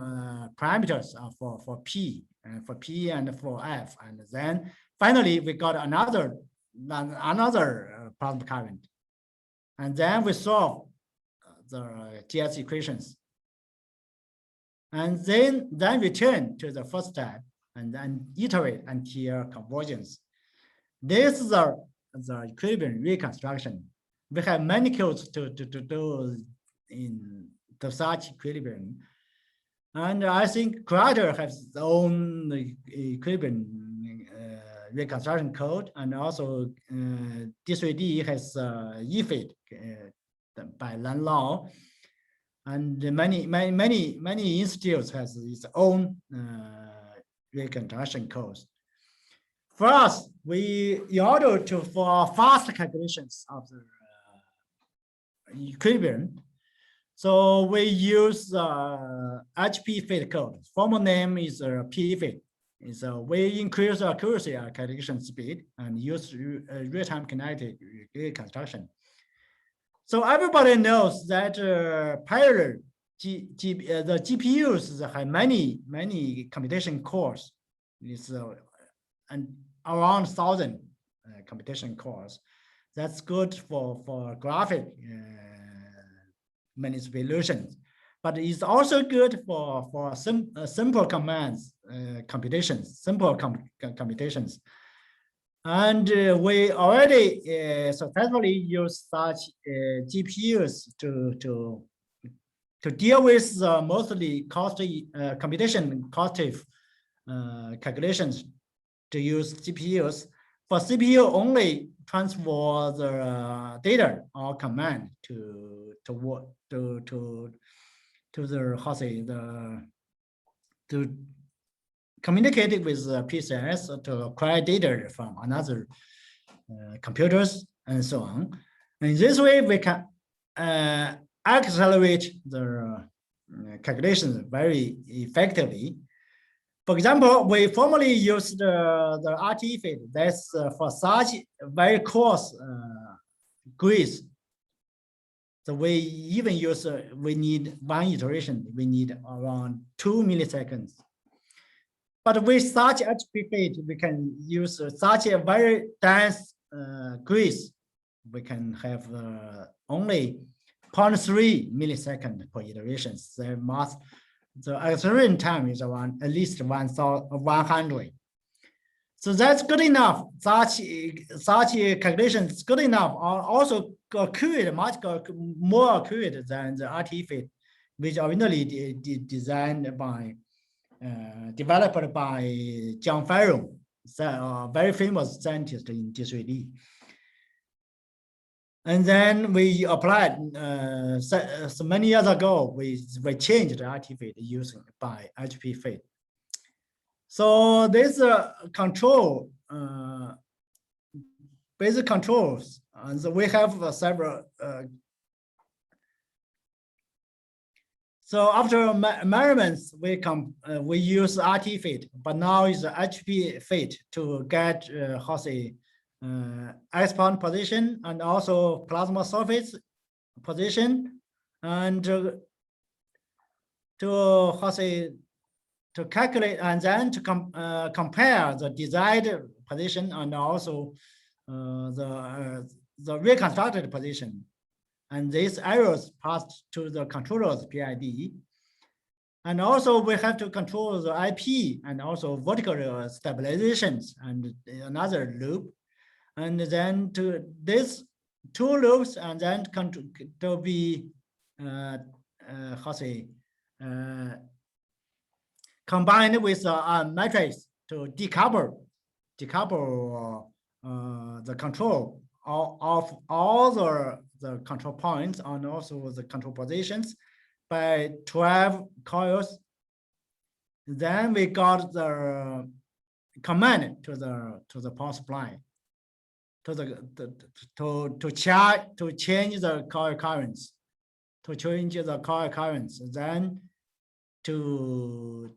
parameters for P and for P and for F, and then finally we got another plasma current, and then we solve the TS equations, and then return to the first step and then iterate until convergence. This is the equilibrium reconstruction. We have many codes to do in the such equilibrium. And I think Creator has its own equilibrium reconstruction code, and also D3D has EFIT by land law, and many institutes has its own reconstruction codes. For us, in order for fast calculations of the equilibrium, so we use HP fit code. Formal name is PFIT. So we increase the accuracy of calculation speed and use real-time kinetic reconstruction. So everybody knows that parallel the GPUs have many computation cores. It's and around 1,000 computation cores. That's good for graphic manipulations, but it's also good for simple commands computations, simple computations. And we already successfully use such GPUs to deal with mostly costly costly calculations. To use GPUs. For CPU only transfer the data or command to communicate it with PCS to acquire data from another computers and so on. And this way we can accelerate the calculations very effectively. For example, we formerly use the RT fit. That's for such very coarse grids. So we even use, we need one iteration, we need around 2 milliseconds. But with such HP fit, we can use such a very dense grids. We can have only 0.3 milliseconds per iteration. The acceleration time is around at least 100. So that's good enough. Such calculation is good enough. Also accurate, much more accurate than the RT fit, which originally designed by, developed by John Farrow, a very famous scientist in D3D. And then we applied, so many years ago, we changed the RT fit using by HP fit. So this control, basic controls, and so we have several. So after measurements, we use RT fit, but now is HP fit to get expand position and also plasma surface position, and to calculate and then to compare the desired position and also the reconstructed position, and these errors passed to the controller's PID. And also we have to control the IP and also vertical stabilizations and another loop. And then to these two loops, and then to be combined with a matrix to decouple the control of all the control points and also the control positions by 12 coils. Then we got the command to the power supply to change the coil currents, then to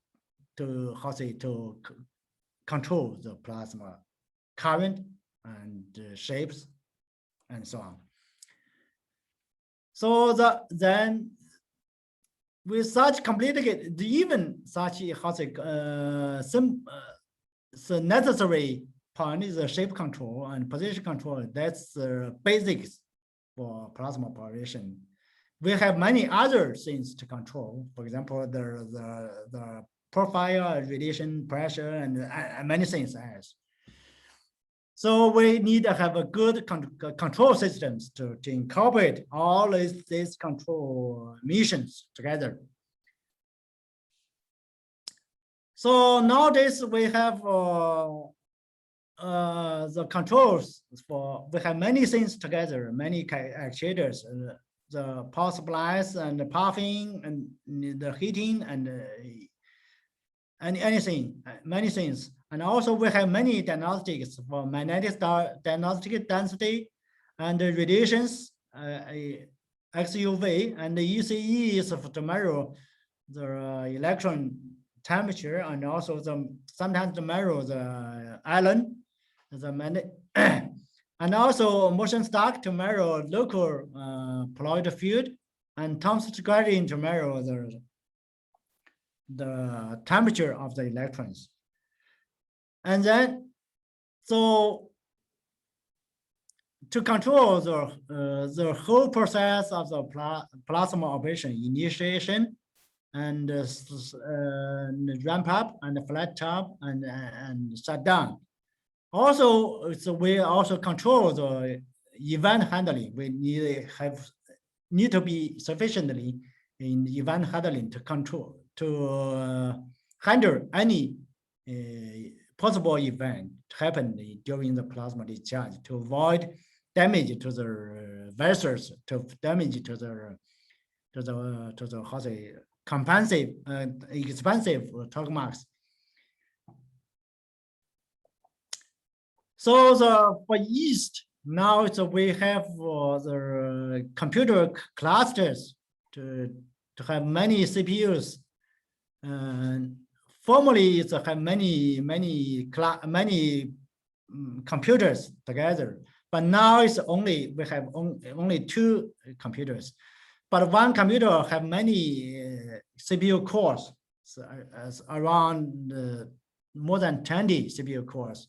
control the plasma current and shapes and so on. So then with such complicated, even such the necessary point is the shape control and position control. That's the basics for plasma operation. We have many other things to control. For example, the profile, radiation pressure, and many things else. So we need to have a good control systems to incorporate all these control missions together. So nowadays we have the controls we have many things together, many actuators, the power supplies and the puffing and the heating and anything, many things. And also we have many diagnostics for magnetic diagnostic density and the radiations, XUV, and the ECE is for to measure the electron temperature, and also sometimes to measure the ion, and also motion stack to measure local polarized field, and Thomson gradient to measure the temperature of the electrons. And then, so to control the whole process of the plasma operation, initiation and ramp up and flat top and shut down. Also, so we also control the event handling. We need to be sufficiently in event handling to control, to handle any possible event happening during the plasma discharge, to avoid damage to the vessels, to damage to the how say expensive tokamaks. So for yeast, now we have the computer clusters to have many CPUs. Formerly, it's have many computers together, but now it's we have only 2 computers. But one computer have many CPU cores, so around more than 20 CPU cores,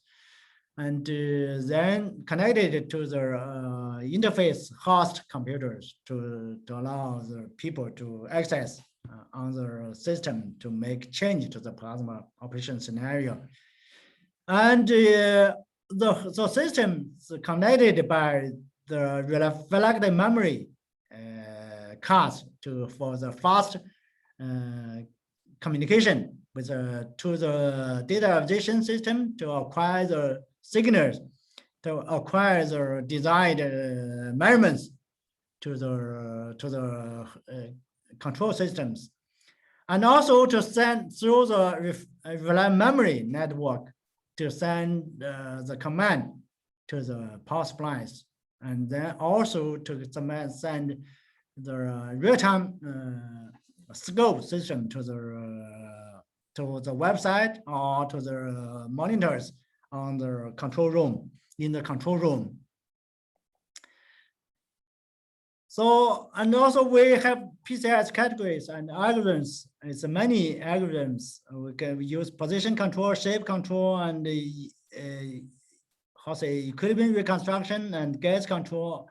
and then connected to the interface host computers to allow the people to access on the system to make change to the plasma operation scenario. And the system is connected by the reflected memory cards for the fast communication with to the data acquisition system to acquire the signals, to acquire the desired measurements to the control systems, and also to send through the reliable memory network to send the command to the power supplies, and then also to send the real-time scope system to the website or to the monitors on the control room, in the control room. So, and also we have PCS categories and algorithms. It's many algorithms. We can use position control, shape control, and how say equilibrium reconstruction and gas control.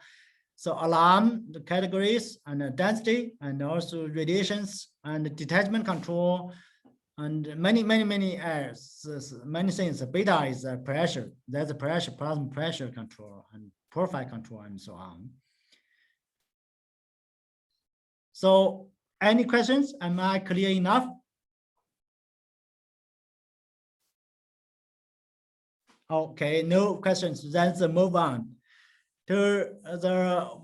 So alarm, the categories and density, and also radiations and detachment control, and many things. Beta is pressure. There's a pressure, plasma pressure control, and profile control, and so on. So, any questions? Am I clear enough? Okay, no questions. Let's move on to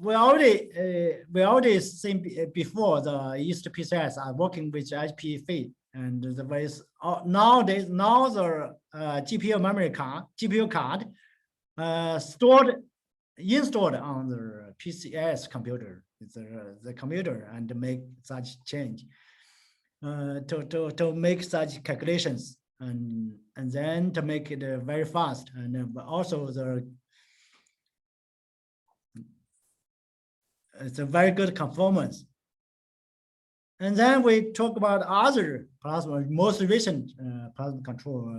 we already seen before the East PCS are working with HPF, and the ways nowadays the GPU memory card, installed on the PCS computer. It's the computer, and make such change to make such calculations, and then to make it very fast, and also it's a very good performance. And then we talk about other plasma, most recent plasma control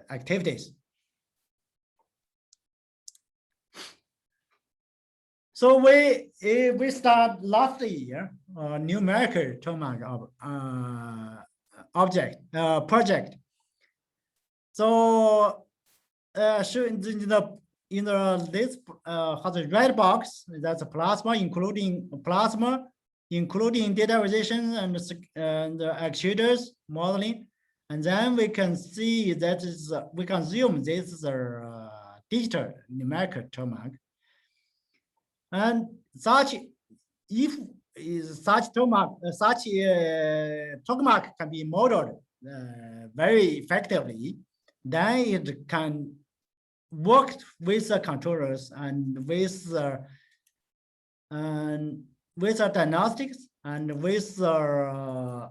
activities. So we start last year numerical tokamak project. So shown in the this has a red box. That's a plasma, including data acquisition and the actuators modeling, and then we can see that is we can assume this is a digital numerical tokamak, and such if such tokamak can be modeled very effectively, then it can work with the controllers and with the diagnostics and with the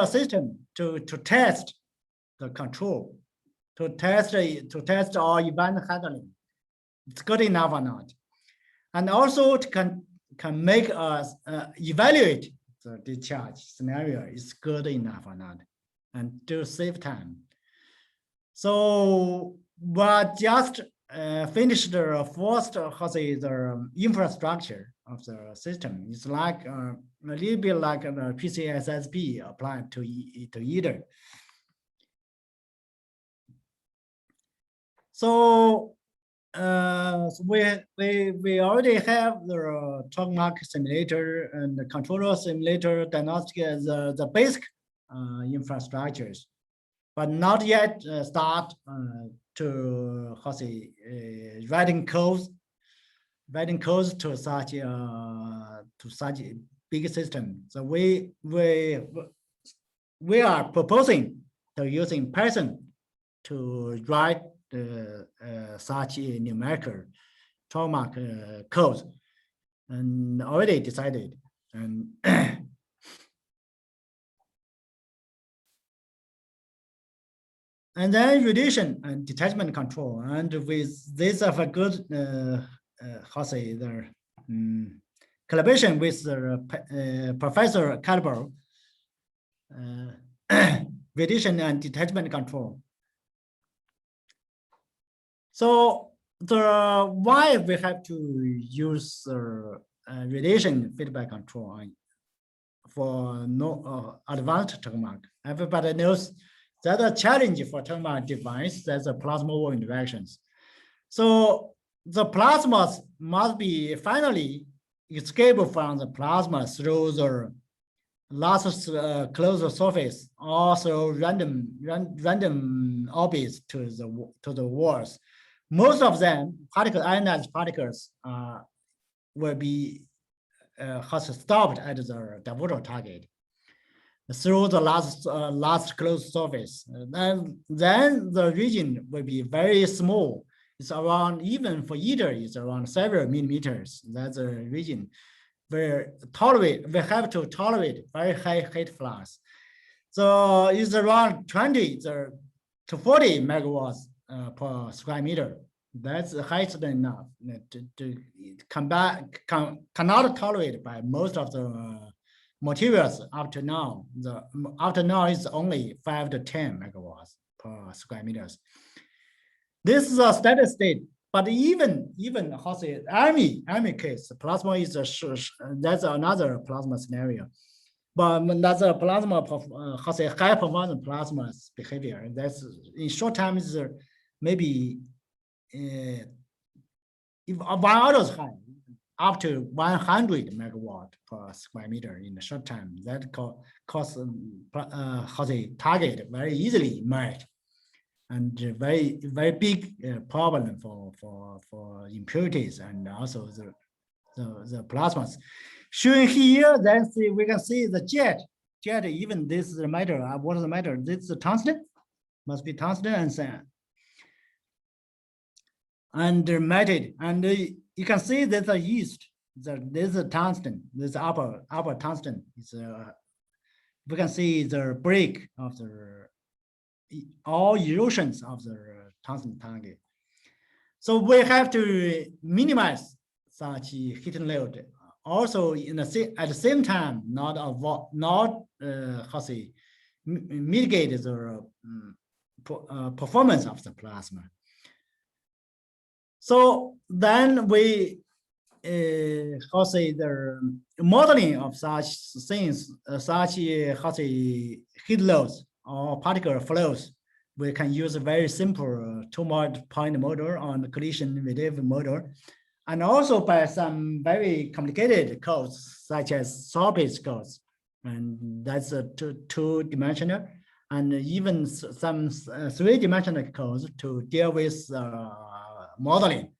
system to test the control, to test our event handling. It's good enough or not, and also it can make us evaluate the discharge scenario is good enough or not, and to save time. So we just finished the first the infrastructure of the system. It's like a little bit like a PCSSP applied to either. So we already have the tokamak simulator and the controller simulator diagnostic as the basic infrastructures, but not yet start to writing codes to such a big system. So we are proposing to using Python to write such a numerical tokamak code, and already decided. And and then radiation and detachment control, and with this of a good collaboration with the Professor Caliber, radiation and detachment control. So why we have to use radiation feedback control for no advanced tokamak? Everybody knows that a challenge for tokamak device, that's a plasma wall interactions. So the plasmas must be finally escape from the plasma through the last closed surface, also random orbits to the walls. Most of them ionized particles will be stopped at the divertor target through the last closed surface. And then the region will be very small. It's around, even for either, it's around several millimeters. That's a region where we have to tolerate very high heat flux. So it's around 20 to 40 megawatts per square meter. That's higher than enough to come back, cannot tolerate by most of the materials up to now. Up to now is only 5 to 10 megawatts per square meters. This is a steady state, but even Army case, plasma is that's another plasma scenario. But that's a plasma high performance plasma behavior. That's in short time is maybe if one orders high, up to 100 megawatt per square meter in a short time. That cause target very easily emerge, and very big problem for impurities and also the plasmas. Showing here, then we can see the jet. Even this is the matter. What is the matter? This is the tungsten, must be tungsten and sand. And matted, and you can see there's a yeast. There's a tungsten. There's upper tungsten. It's we can see the break of the all erosions of the tungsten target. So we have to minimize such heat load. Also, at the same time, mitigate the performance of the plasma. So then we the modeling of such things, such heat loads or particle flows, we can use a very simple two-point motor on the collision-related motor, and also by some very complicated codes such as surface codes, and that's a two-dimensional, and even some three-dimensional codes to deal with modeling.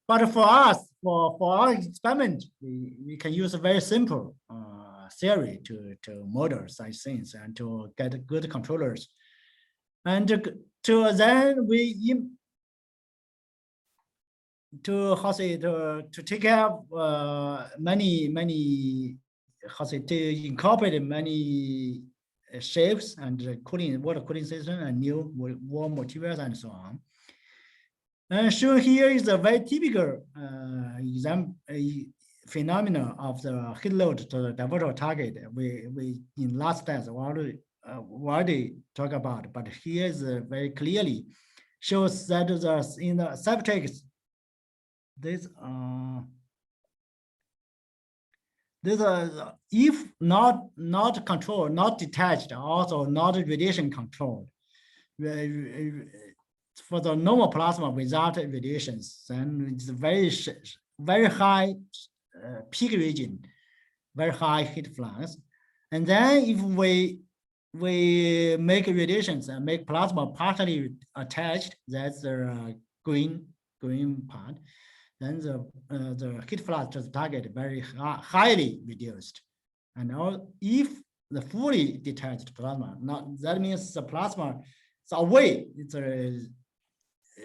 But for us, for our experiment, we can use a very simple theory to model such things and to get good controllers. And to then we to take care of many to incorporate many shapes and water cooling system and new warm materials and so on. And shown here is a very typical phenomena of the heat load to the diverter target. We in last class already talk about, but here is very clearly shows that in the subtext this if not controlled, not detached, also not radiation controlled. For the normal plasma without radiations, then it's very high peak region, very high heat flux. And then if we make radiations and make plasma partially attached, that's the green part, then the heat flux to the target very highly reduced. And if the fully detached plasma, that means the plasma is away, it's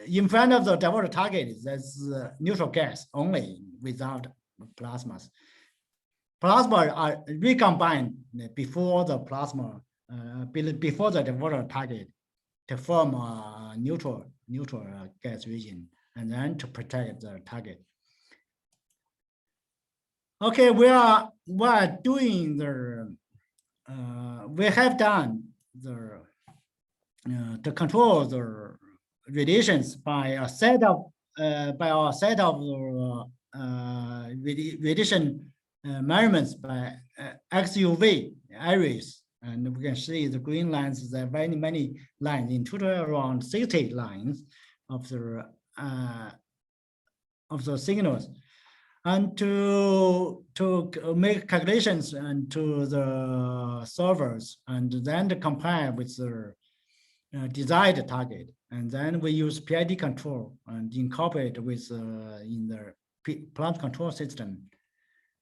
in front of the diverter target, that's neutral gas only without plasmas. Plasma are recombined before the plasma, before the diverter target to form a neutral gas region and then to protect the target. Okay, we are doing the, we have done the to control the radiations by a set of radiation measurements by XUV arrays, and we can see the green lines. There are many lines, in total around 60 lines of the signals, and to make calculations and to the servers, and then to compare with the desired target. And then we use PID control and incorporate with in the plant control system.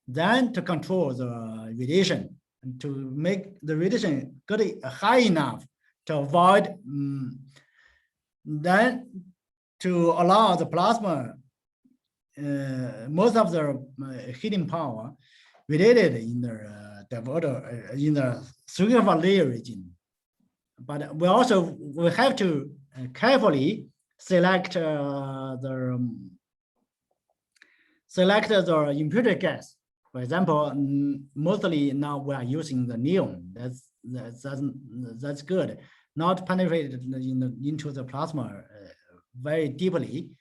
Then to control the radiation and to make the radiation good high enough to avoid, then to allow the plasma most of the heating power related in the diverter in the circular layer region. But we have to carefully select the impurity gas. For example, mostly now we are using the neon. That's good. Not penetrated into the plasma very deeply,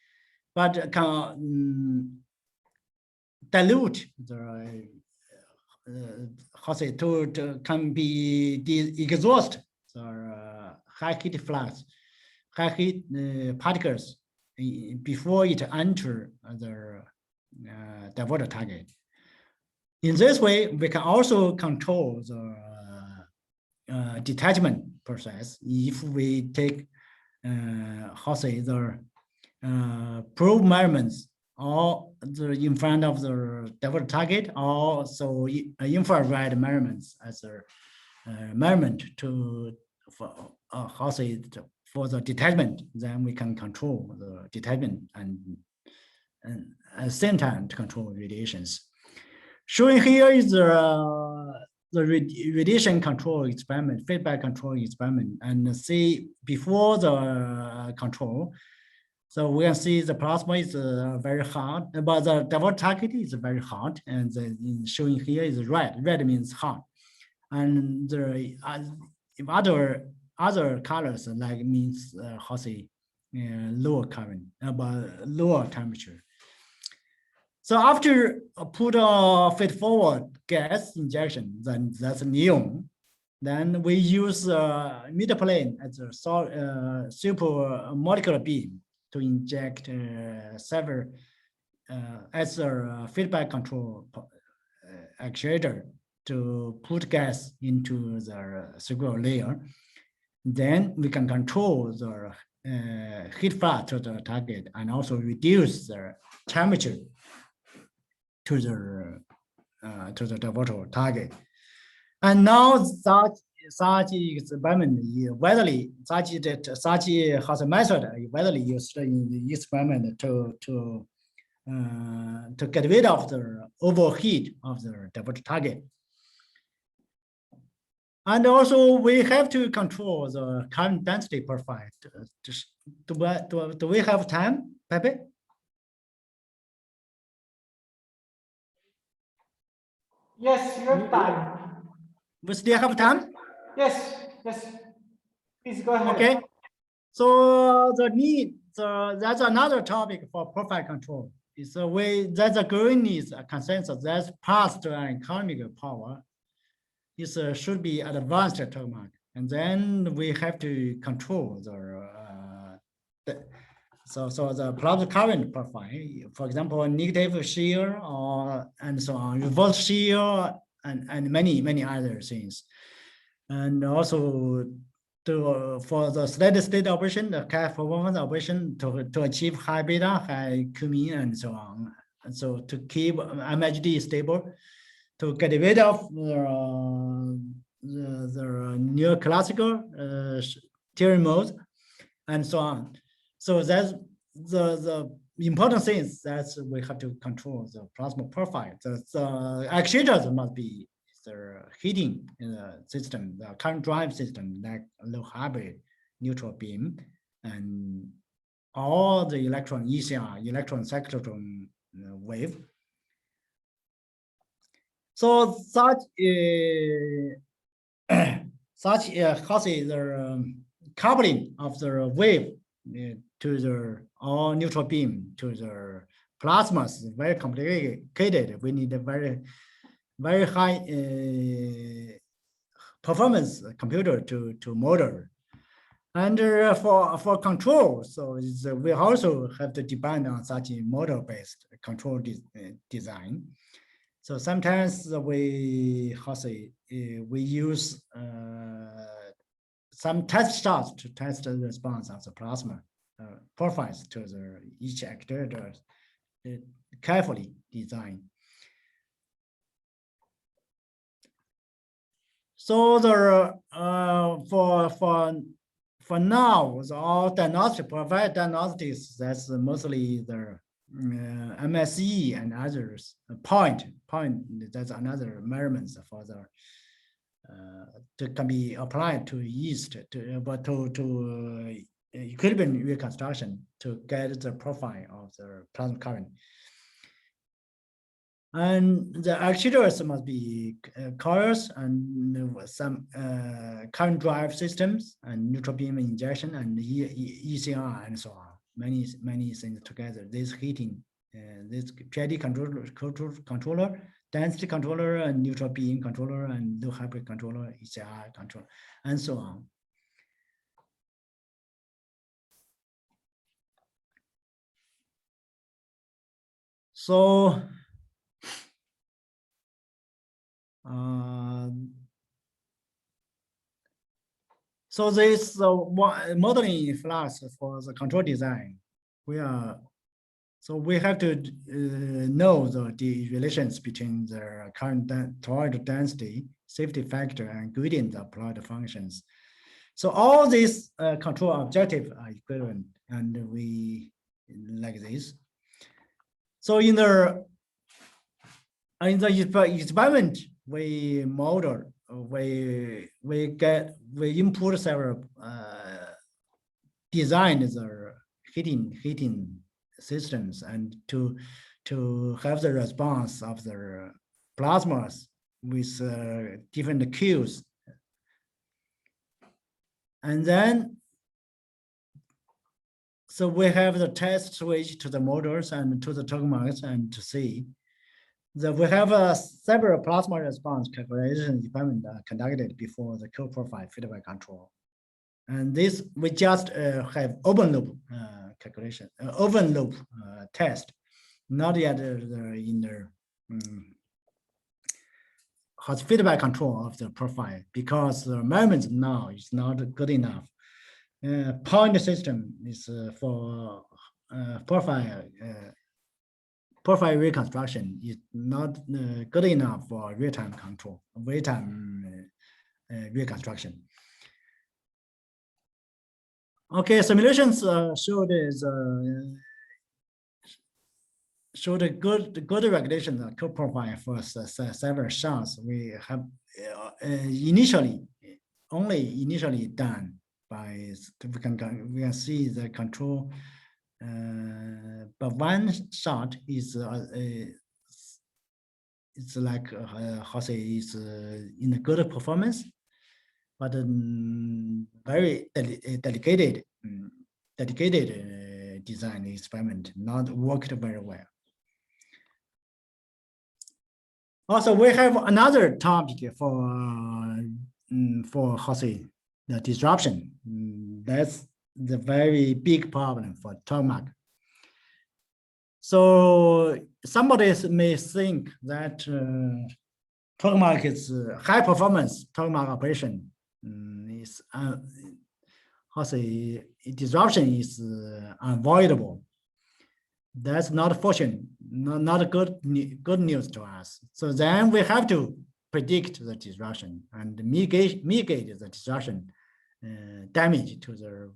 but can dilute the can be exhaust the high heat flux, high heat particles before it enter the diverter target. In this way, we can also control the detachment process if we take the probe measurements or in front of the diverter target, or so infrared measurements as a measurement for the detachment. Then we can control the detachment and at the same time to control radiations. Showing here is the radiation control experiment, feedback control experiment, and see before the control. So we can see the plasma is very hot, but the diverter target is very hot, and showing here is red. Red means hot, and the other colors like means lower current, but lower temperature. So after put a feed forward gas injection, then that's neon. Then we use midplane as a super molecular beam to inject several as a feedback control actuator to put gas into the circular layer. Then we can control the heat flow to the target and also reduce the temperature to the diverter target. And now such experiment is widely such has a method widely used in the experiment to get rid of the overheat of the diverter target. And also we have to control the current density profile. Do we have time, Pepe? Yes, you have time. We still have time? Yes, yes. Please go ahead. Okay. So that's another topic for profile control. So that's a growing needs a consensus that's past and economic power. This should be advanced tokamak, and then we have to control the plot current profile. For example, negative shear and so on, reverse shear, and many other things. And also for the steady state operation, the CAF performance operation to achieve high beta, high Q mean, and so on. And so to keep MHD stable, to get rid of the neoclassical theory mode, and so on. So that's the important thing is that we have to control the plasma profile. The actuators must be the heating in the system, the current drive system, like low hybrid, neutral beam, and all the electron ECR, electron cyclotron wave. So such causes the coupling of the wave to the all neutral beam to the plasmas is very complicated. We need a very high performance computer to model. And for control, so we also have to depend on such a model-based control design. So sometimes we use some test shots to test the response of the plasma profiles to each actuator carefully designed. So for now, all diagnostic provide diagnostics. That's mostly the MSE and others. Point. That's another measurements for the that can be applied to yeast to equilibrium reconstruction to get the profile of the plasma current. And the actuators must be coils and some current drive systems and neutral beam injection and ECR and so on. Many things together. This heating, this PID controller, density controller, and neutral beam controller, and low hybrid controller, ECR controller, and so on. So so this modeling flux for the control design, we have to know the relations between the current toroid density, safety factor, and gradient applied functions. So all these control objectives are equivalent, and we like this. So in the experiment, we model, we input several design the heating systems and to have the response of the plasmas with different Qs. And then so we have the test switch to the motors and to the tokamaks and to see. we have several plasma response calculation experiment conducted before the co-profile feedback control. And this, we just have open loop calculation, open loop test, not yet in the has feedback control of the profile, because the measurement now is not good enough. Point system is for profile reconstruction is not good enough for real-time control, real-time reconstruction. Okay, simulations showed a good regulation of code profile for several shots. We have only initially done by, we can see the control, but one shot is it's like how say is in a good performance, but very dedicated design experiment not worked very well. Also, we have another topic for how say the disruption. That's the very big problem for Tokamak. So somebody may think that Tokamak is high performance Tokamak operation is how say disruption is unavoidable. That's not fortune, not good news to us. So then we have to predict the disruption and mitigate the disruption damage to the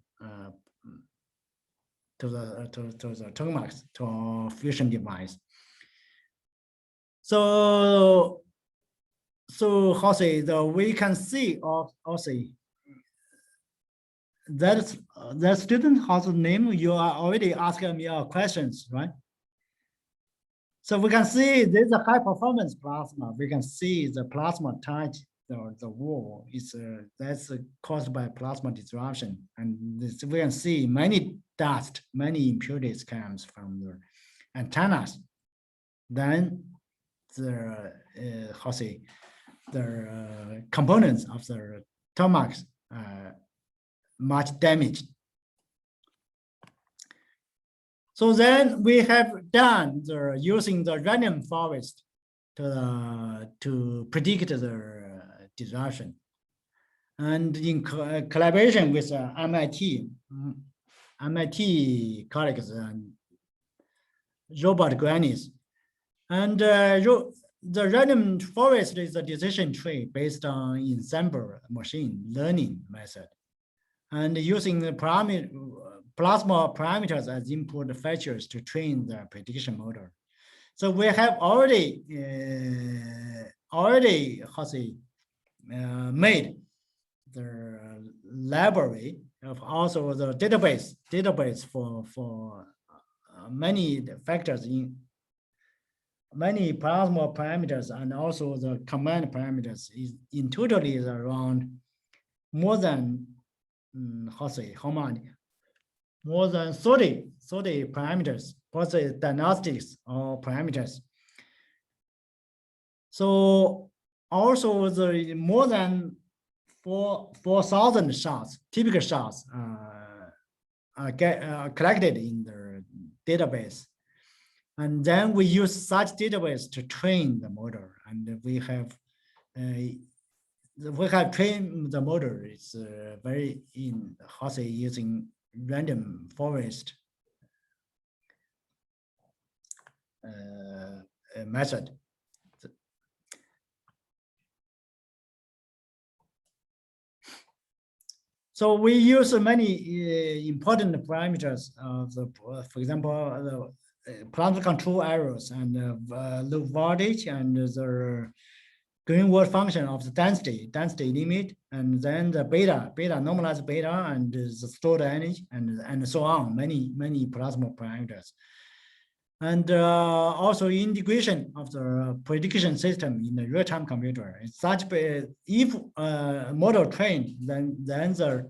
Tokamaks, to our fusion device. So how say we can see also that student has a name. You are already asking me questions, right? So we can see there's a high performance plasma. We can see the plasma touch the wall is that's caused by plasma disruption, and this, we can see many dust, many impurities comes from the antennas. Then the how say the components of the Tomaks much damaged. So then we have done using the random forest to predict the disruption, and in collaboration with MIT colleagues and Robert Granis, and the random forest is a decision tree based on ensemble machine learning method, and using the plasma parameters as input features to train the prediction model. So we have already how say made the library of also the database for many factors in many plasma parameters, and also the command parameters is in total is around more than how many, more than 30 parameters, both diagnostics or parameters. So also the more than 4,000 shots, typical shots are collected in the database. And then we use such database to train the model, and we have trained the model. It's very in how say using random forest method. So we use many important parameters of the, for example, the plasma control errors and loop voltage and the Greenwald function of the density limit, and then the beta normalized beta and the stored energy and so on, many plasma parameters. And also integration of the prediction system in the real-time computer. It's such if model trained, then the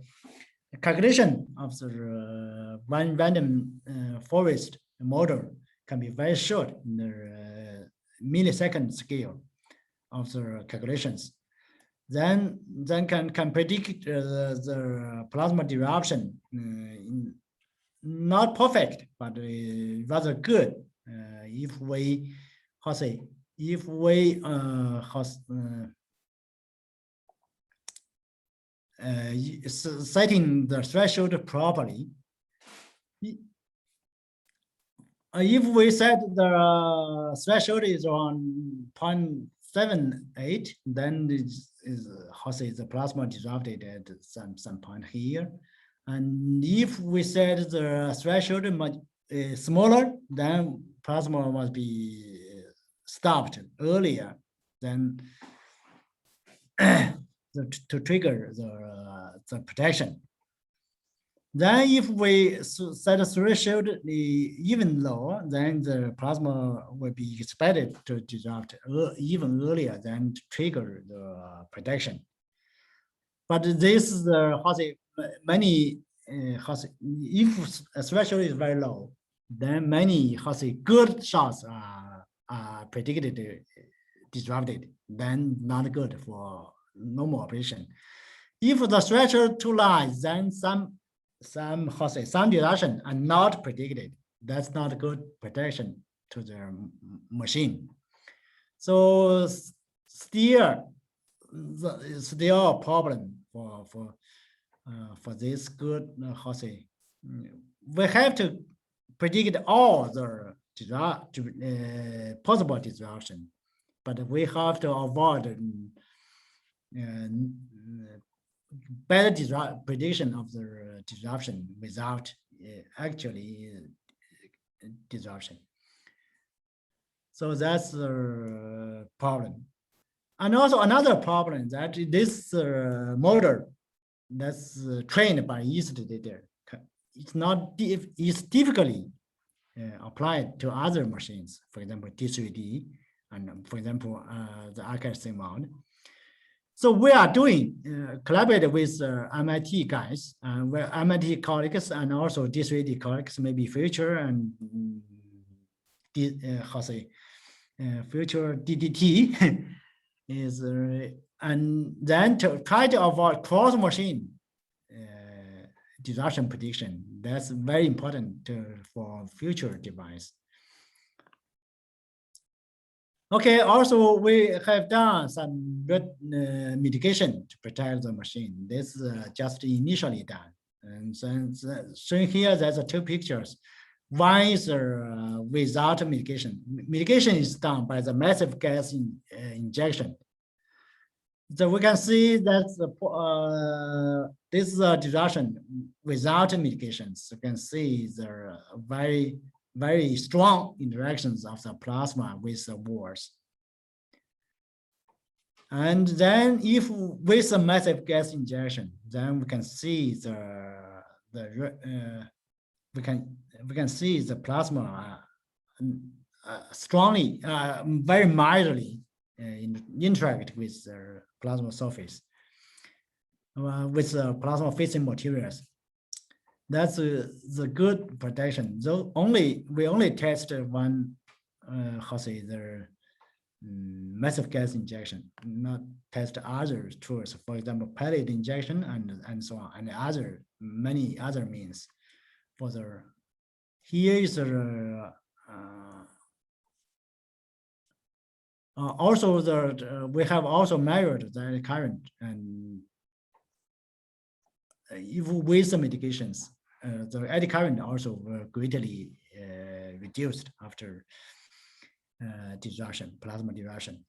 calculation of the one random forest model can be very short in the millisecond scale of the calculations. Then can predict the plasma disruption, not perfect, but rather good. If we setting the threshold properly. If we set the threshold is on 0.78, then is the plasma disrupted at some point here. And if we set the threshold much smaller, then plasma must be stopped earlier than to trigger the protection. Then if we set a threshold even lower, then the plasma will be expected to disrupt even earlier than to trigger the protection. But this is many if a threshold is very low, then many good shots are predicted disrupted, then not good for normal operation. If the threshold too high, then some disruption are not predicted. That's not good protection to the machine. So still a problem for this good we have to predict all the possible disruption, but we have to avoid better prediction of the disruption without actually disruption. So that's the problem. And also another problem that this model that's trained by yesterday, it's typically applied to other machines, for example, D3D, and for example, the archive mode. So we are doing collaborate with MIT guys, where MIT colleagues and also D3D colleagues, maybe future and future DDT is, and then to try to avoid cross machine disruption prediction. That's very important for future device. Okay, also we have done some good mitigation to protect the machine. This is just initially done. And then shown here, there's two pictures. One is without mitigation. Mitigation is done by the massive gas injection. So we can see that this is a disruption without mitigations. You can see the very strong interactions of the plasma with the walls. And then if with a massive gas injection, then we can see we can see the plasma strongly, very mildly interact with the plasma surface, with the plasma facing materials. That's the good protection. Though we only test one massive gas injection, not test other tools, for example, pellet injection and so on, and many other means. For the here is also we have also measured the current, and if with the mitigations, the eddy current also greatly reduced after disruption, plasma disruption.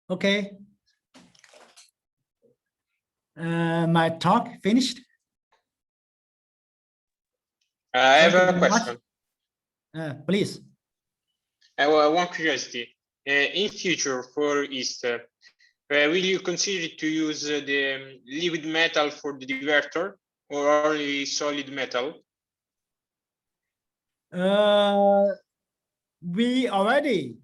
Okay. My talk finished. I have a question. Please. I have one curiosity. In future, for East, will you consider to use the liquid metal for the diverter or only solid metal? We already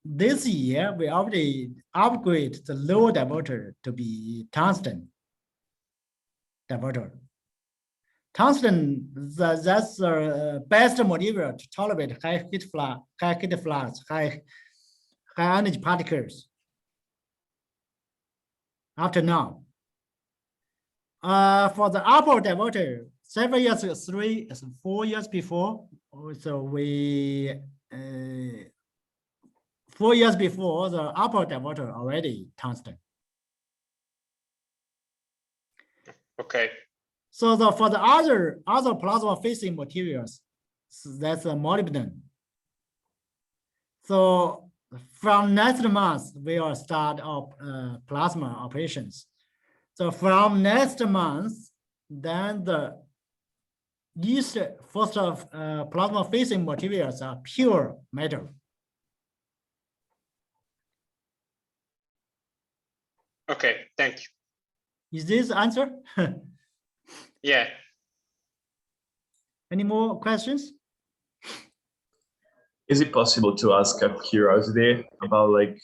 this year we already upgrade the low diverter to be tungsten diverter. Tungsten, that's the best material to tolerate high heat flux, high energy particles. After now, for the upper diverter, 4 years before, so we 4 years before the upper diverter already tungsten. Okay. So for the other plasma facing materials, so that's a molybdenum. So from next month, we will start our plasma operations. So from next month, then the first of plasma facing materials are pure metal. Okay, thank you. Is this answer? Yeah. Any more questions? Is it possible to ask a curiosity about like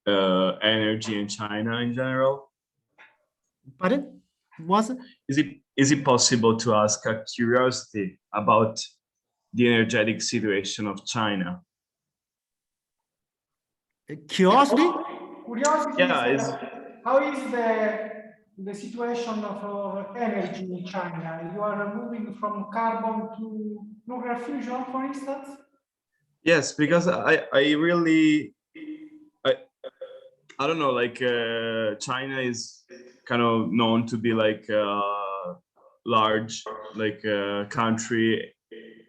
energy in China in general? Pardon? Was it? Is it possible to ask a curiosity about the energetic situation of China? Curiosity? Curiosity Yeah, is how is the situation of energy in China? You are moving from carbon to nuclear fusion, for instance? yes, because I really I don't know, like China is kind of known to be like a large country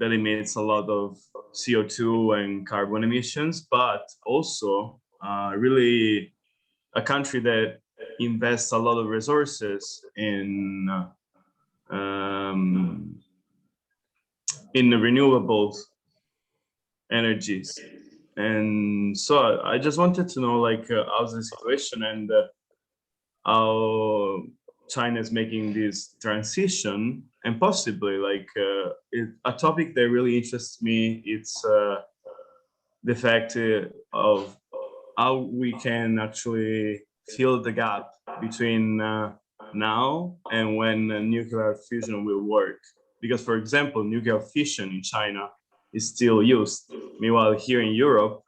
that emits a lot of CO2 and carbon emissions, but also really a country that invests a lot of resources in the renewables energies. And so I just wanted to know like how's the situation and how China is making this transition, and possibly like a topic that really interests me. It's the fact of how we can actually fill the gap between now and when nuclear fusion will work. Because, for example, nuclear fission in China is still used. Meanwhile, here in Europe,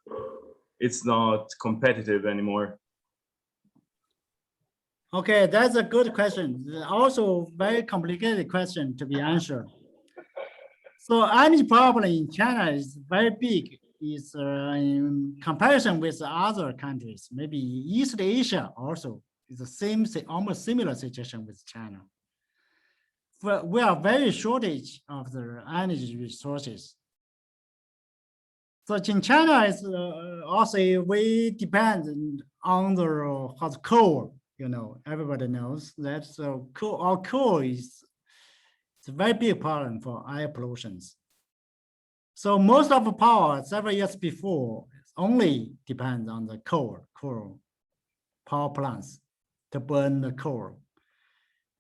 it's not competitive anymore. Okay, that's a good question. Also, very complicated question to be answered. So energy problem in China is very big. Is in comparison with other countries, maybe East Asia also is the same, almost similar situation with China. We are very shortage of the energy resources. So in China, is also we depend on the coal. You know, everybody knows that. So our coal is it's a very big problem for air pollution. So most of the power several years before only depends on the coal power plants to burn the coal.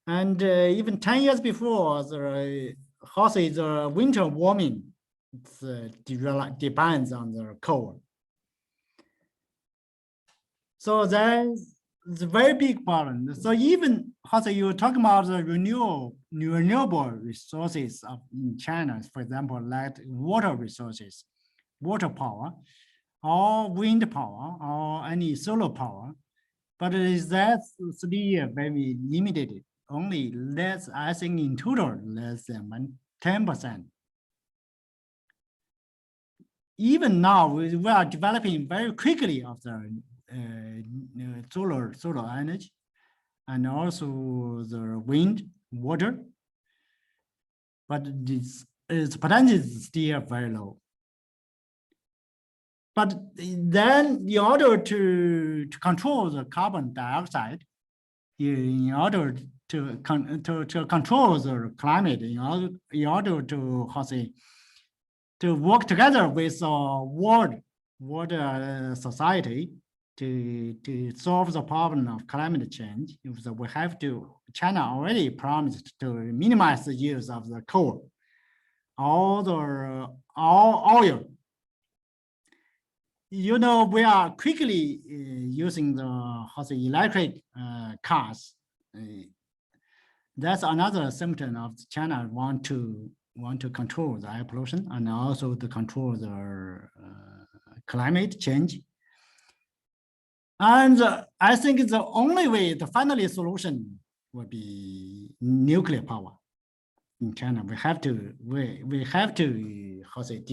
And even 10 years before, the winter warming depends on the coal. So there's a very big problem. So even you talk about the renewable resources in China, for example, like water resources, water power, or wind power, or any solar power, but that's still very limited. Only less, I think, in total, less than 10%. Even now, we are developing very quickly of the solar energy, and also the wind, water, but its potential is still very low. But then, in order to control the carbon dioxide, in order to control the climate, in order to work together with world society to solve the problem of climate change, we have to. China already promised to minimize the use of the coal, all oil. You know, we are quickly using the electric cars. That's another symptom of China want to control the air pollution and also to control the climate change. And I think the only way, the final solution will be nuclear power in China. We have to how say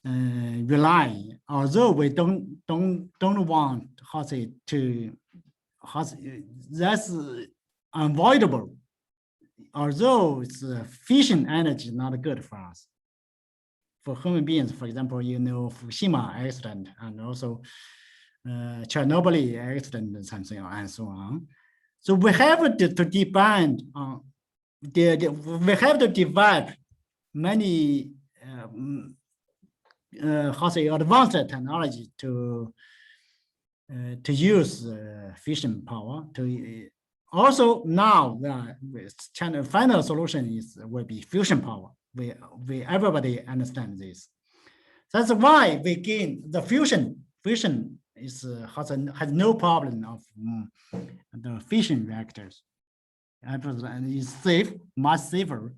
rely, although we don't want that's unavoidable. Although it's fission energy not good for us. For human beings, for example, Fukushima accident and also Chernobyl accident and something and so on. So we have to depend on we have to develop many advanced technology to use fission power. To also now China final solution will be fusion power. Everybody understands this. That's why we gain the fusion. Fusion is has no problem of the fission reactors. And is safe, much safer.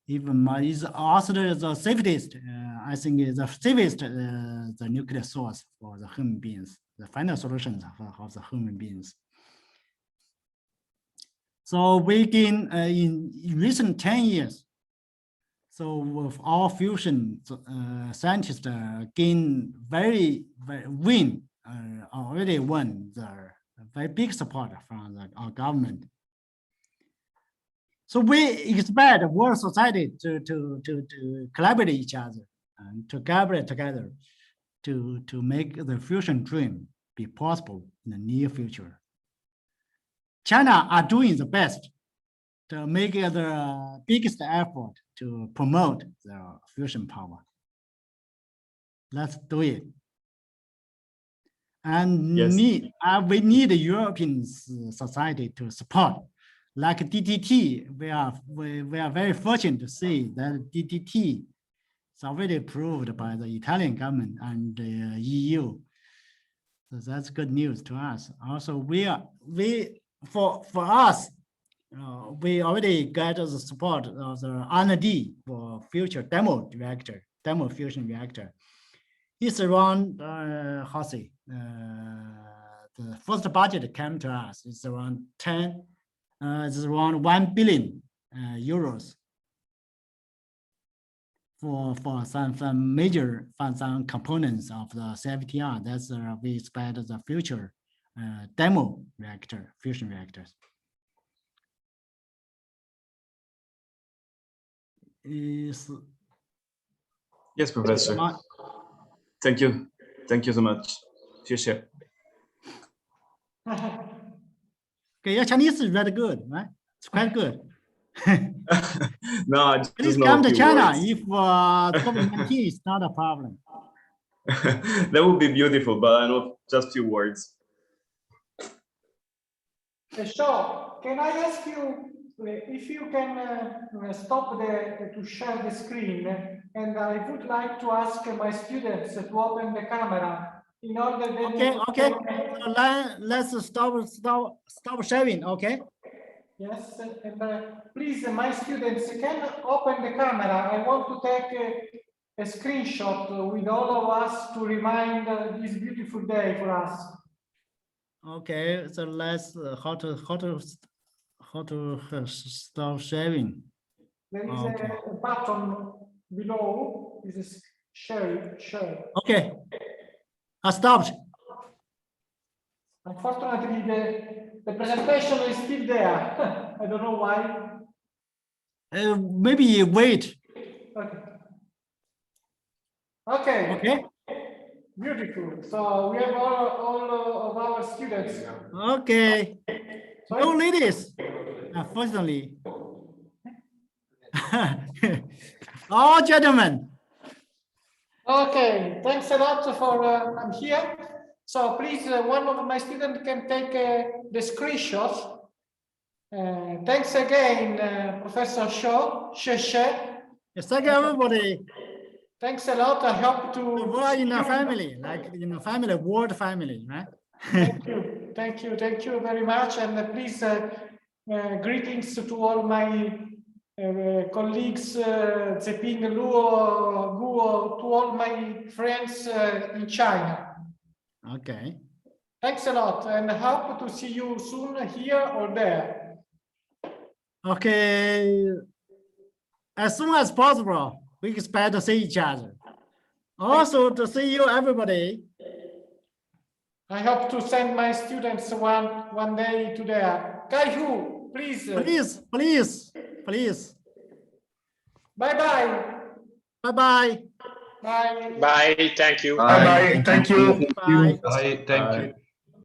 Even is also the safest. I think is the safest the nuclear source for the human beings. The final solutions of the human beings. So we gain in recent 10 years. So with our fusion scientists gain already won the very big support from our government. So we expect world society to collaborate each other and to collaborate together to make the fusion dream be possible in the near future. China are doing the best to make the biggest effort to promote the fusion power. Let's do it. And Yes. we need the European society to support. Like DDT, we are very fortunate to see that DDT is already approved by the Italian government and the EU. So that's good news to us. Also, for us, we already got the support of the R&D for future demo fusion reactor. It's around the first budget came to us. It's around 1 billion euros for some major some components of the CFTR. That's we expect the future demo reactor, fusion reactors. Yes, Professor. Thank you. Thank you so much. Okay, your Chinese is very good, right? It's quite good. No, I just Please know come a to few China words. if COVID-19 is not a problem. That would be beautiful, but I know just a few words. So, can I ask you if you can stop to share the screen? And I would like to ask my students to open the camera in order that Okay. So let's stop sharing. Okay. Yes, and please, my students can open the camera. I want to take a screenshot with all of us to remind this beautiful day for us. Okay, so let's how to stop sharing. There is Okay. a button below. This is share. Okay, I stopped. Unfortunately, the presentation is still there. I don't know why. Maybe wait. Okay. Beautiful. So we have all of our students. Okay. Sorry? No ladies, unfortunately. All gentlemen. Okay, thanks a lot for I'm here. So please, one of my students can take the screenshot. Thanks again, Professor Sheshe. Yes, thank you, everybody. Thanks a lot. I hope to. We're in a family, like in a family, world family, right? Thank you very much. And please greetings to all my colleagues, Zeping, Luo, Guo, to all my friends in China. Okay. Thanks a lot, and hope to see you soon here or there. Okay. As soon as possible, we expect to see each other. Also to see you, everybody. I hope to send my students one day to there. Kai-Hu, please. Please. Bye-bye. Bye-bye. Bye. Bye. Thank you. Bye. Thank you. Bye. Bye. Thank you.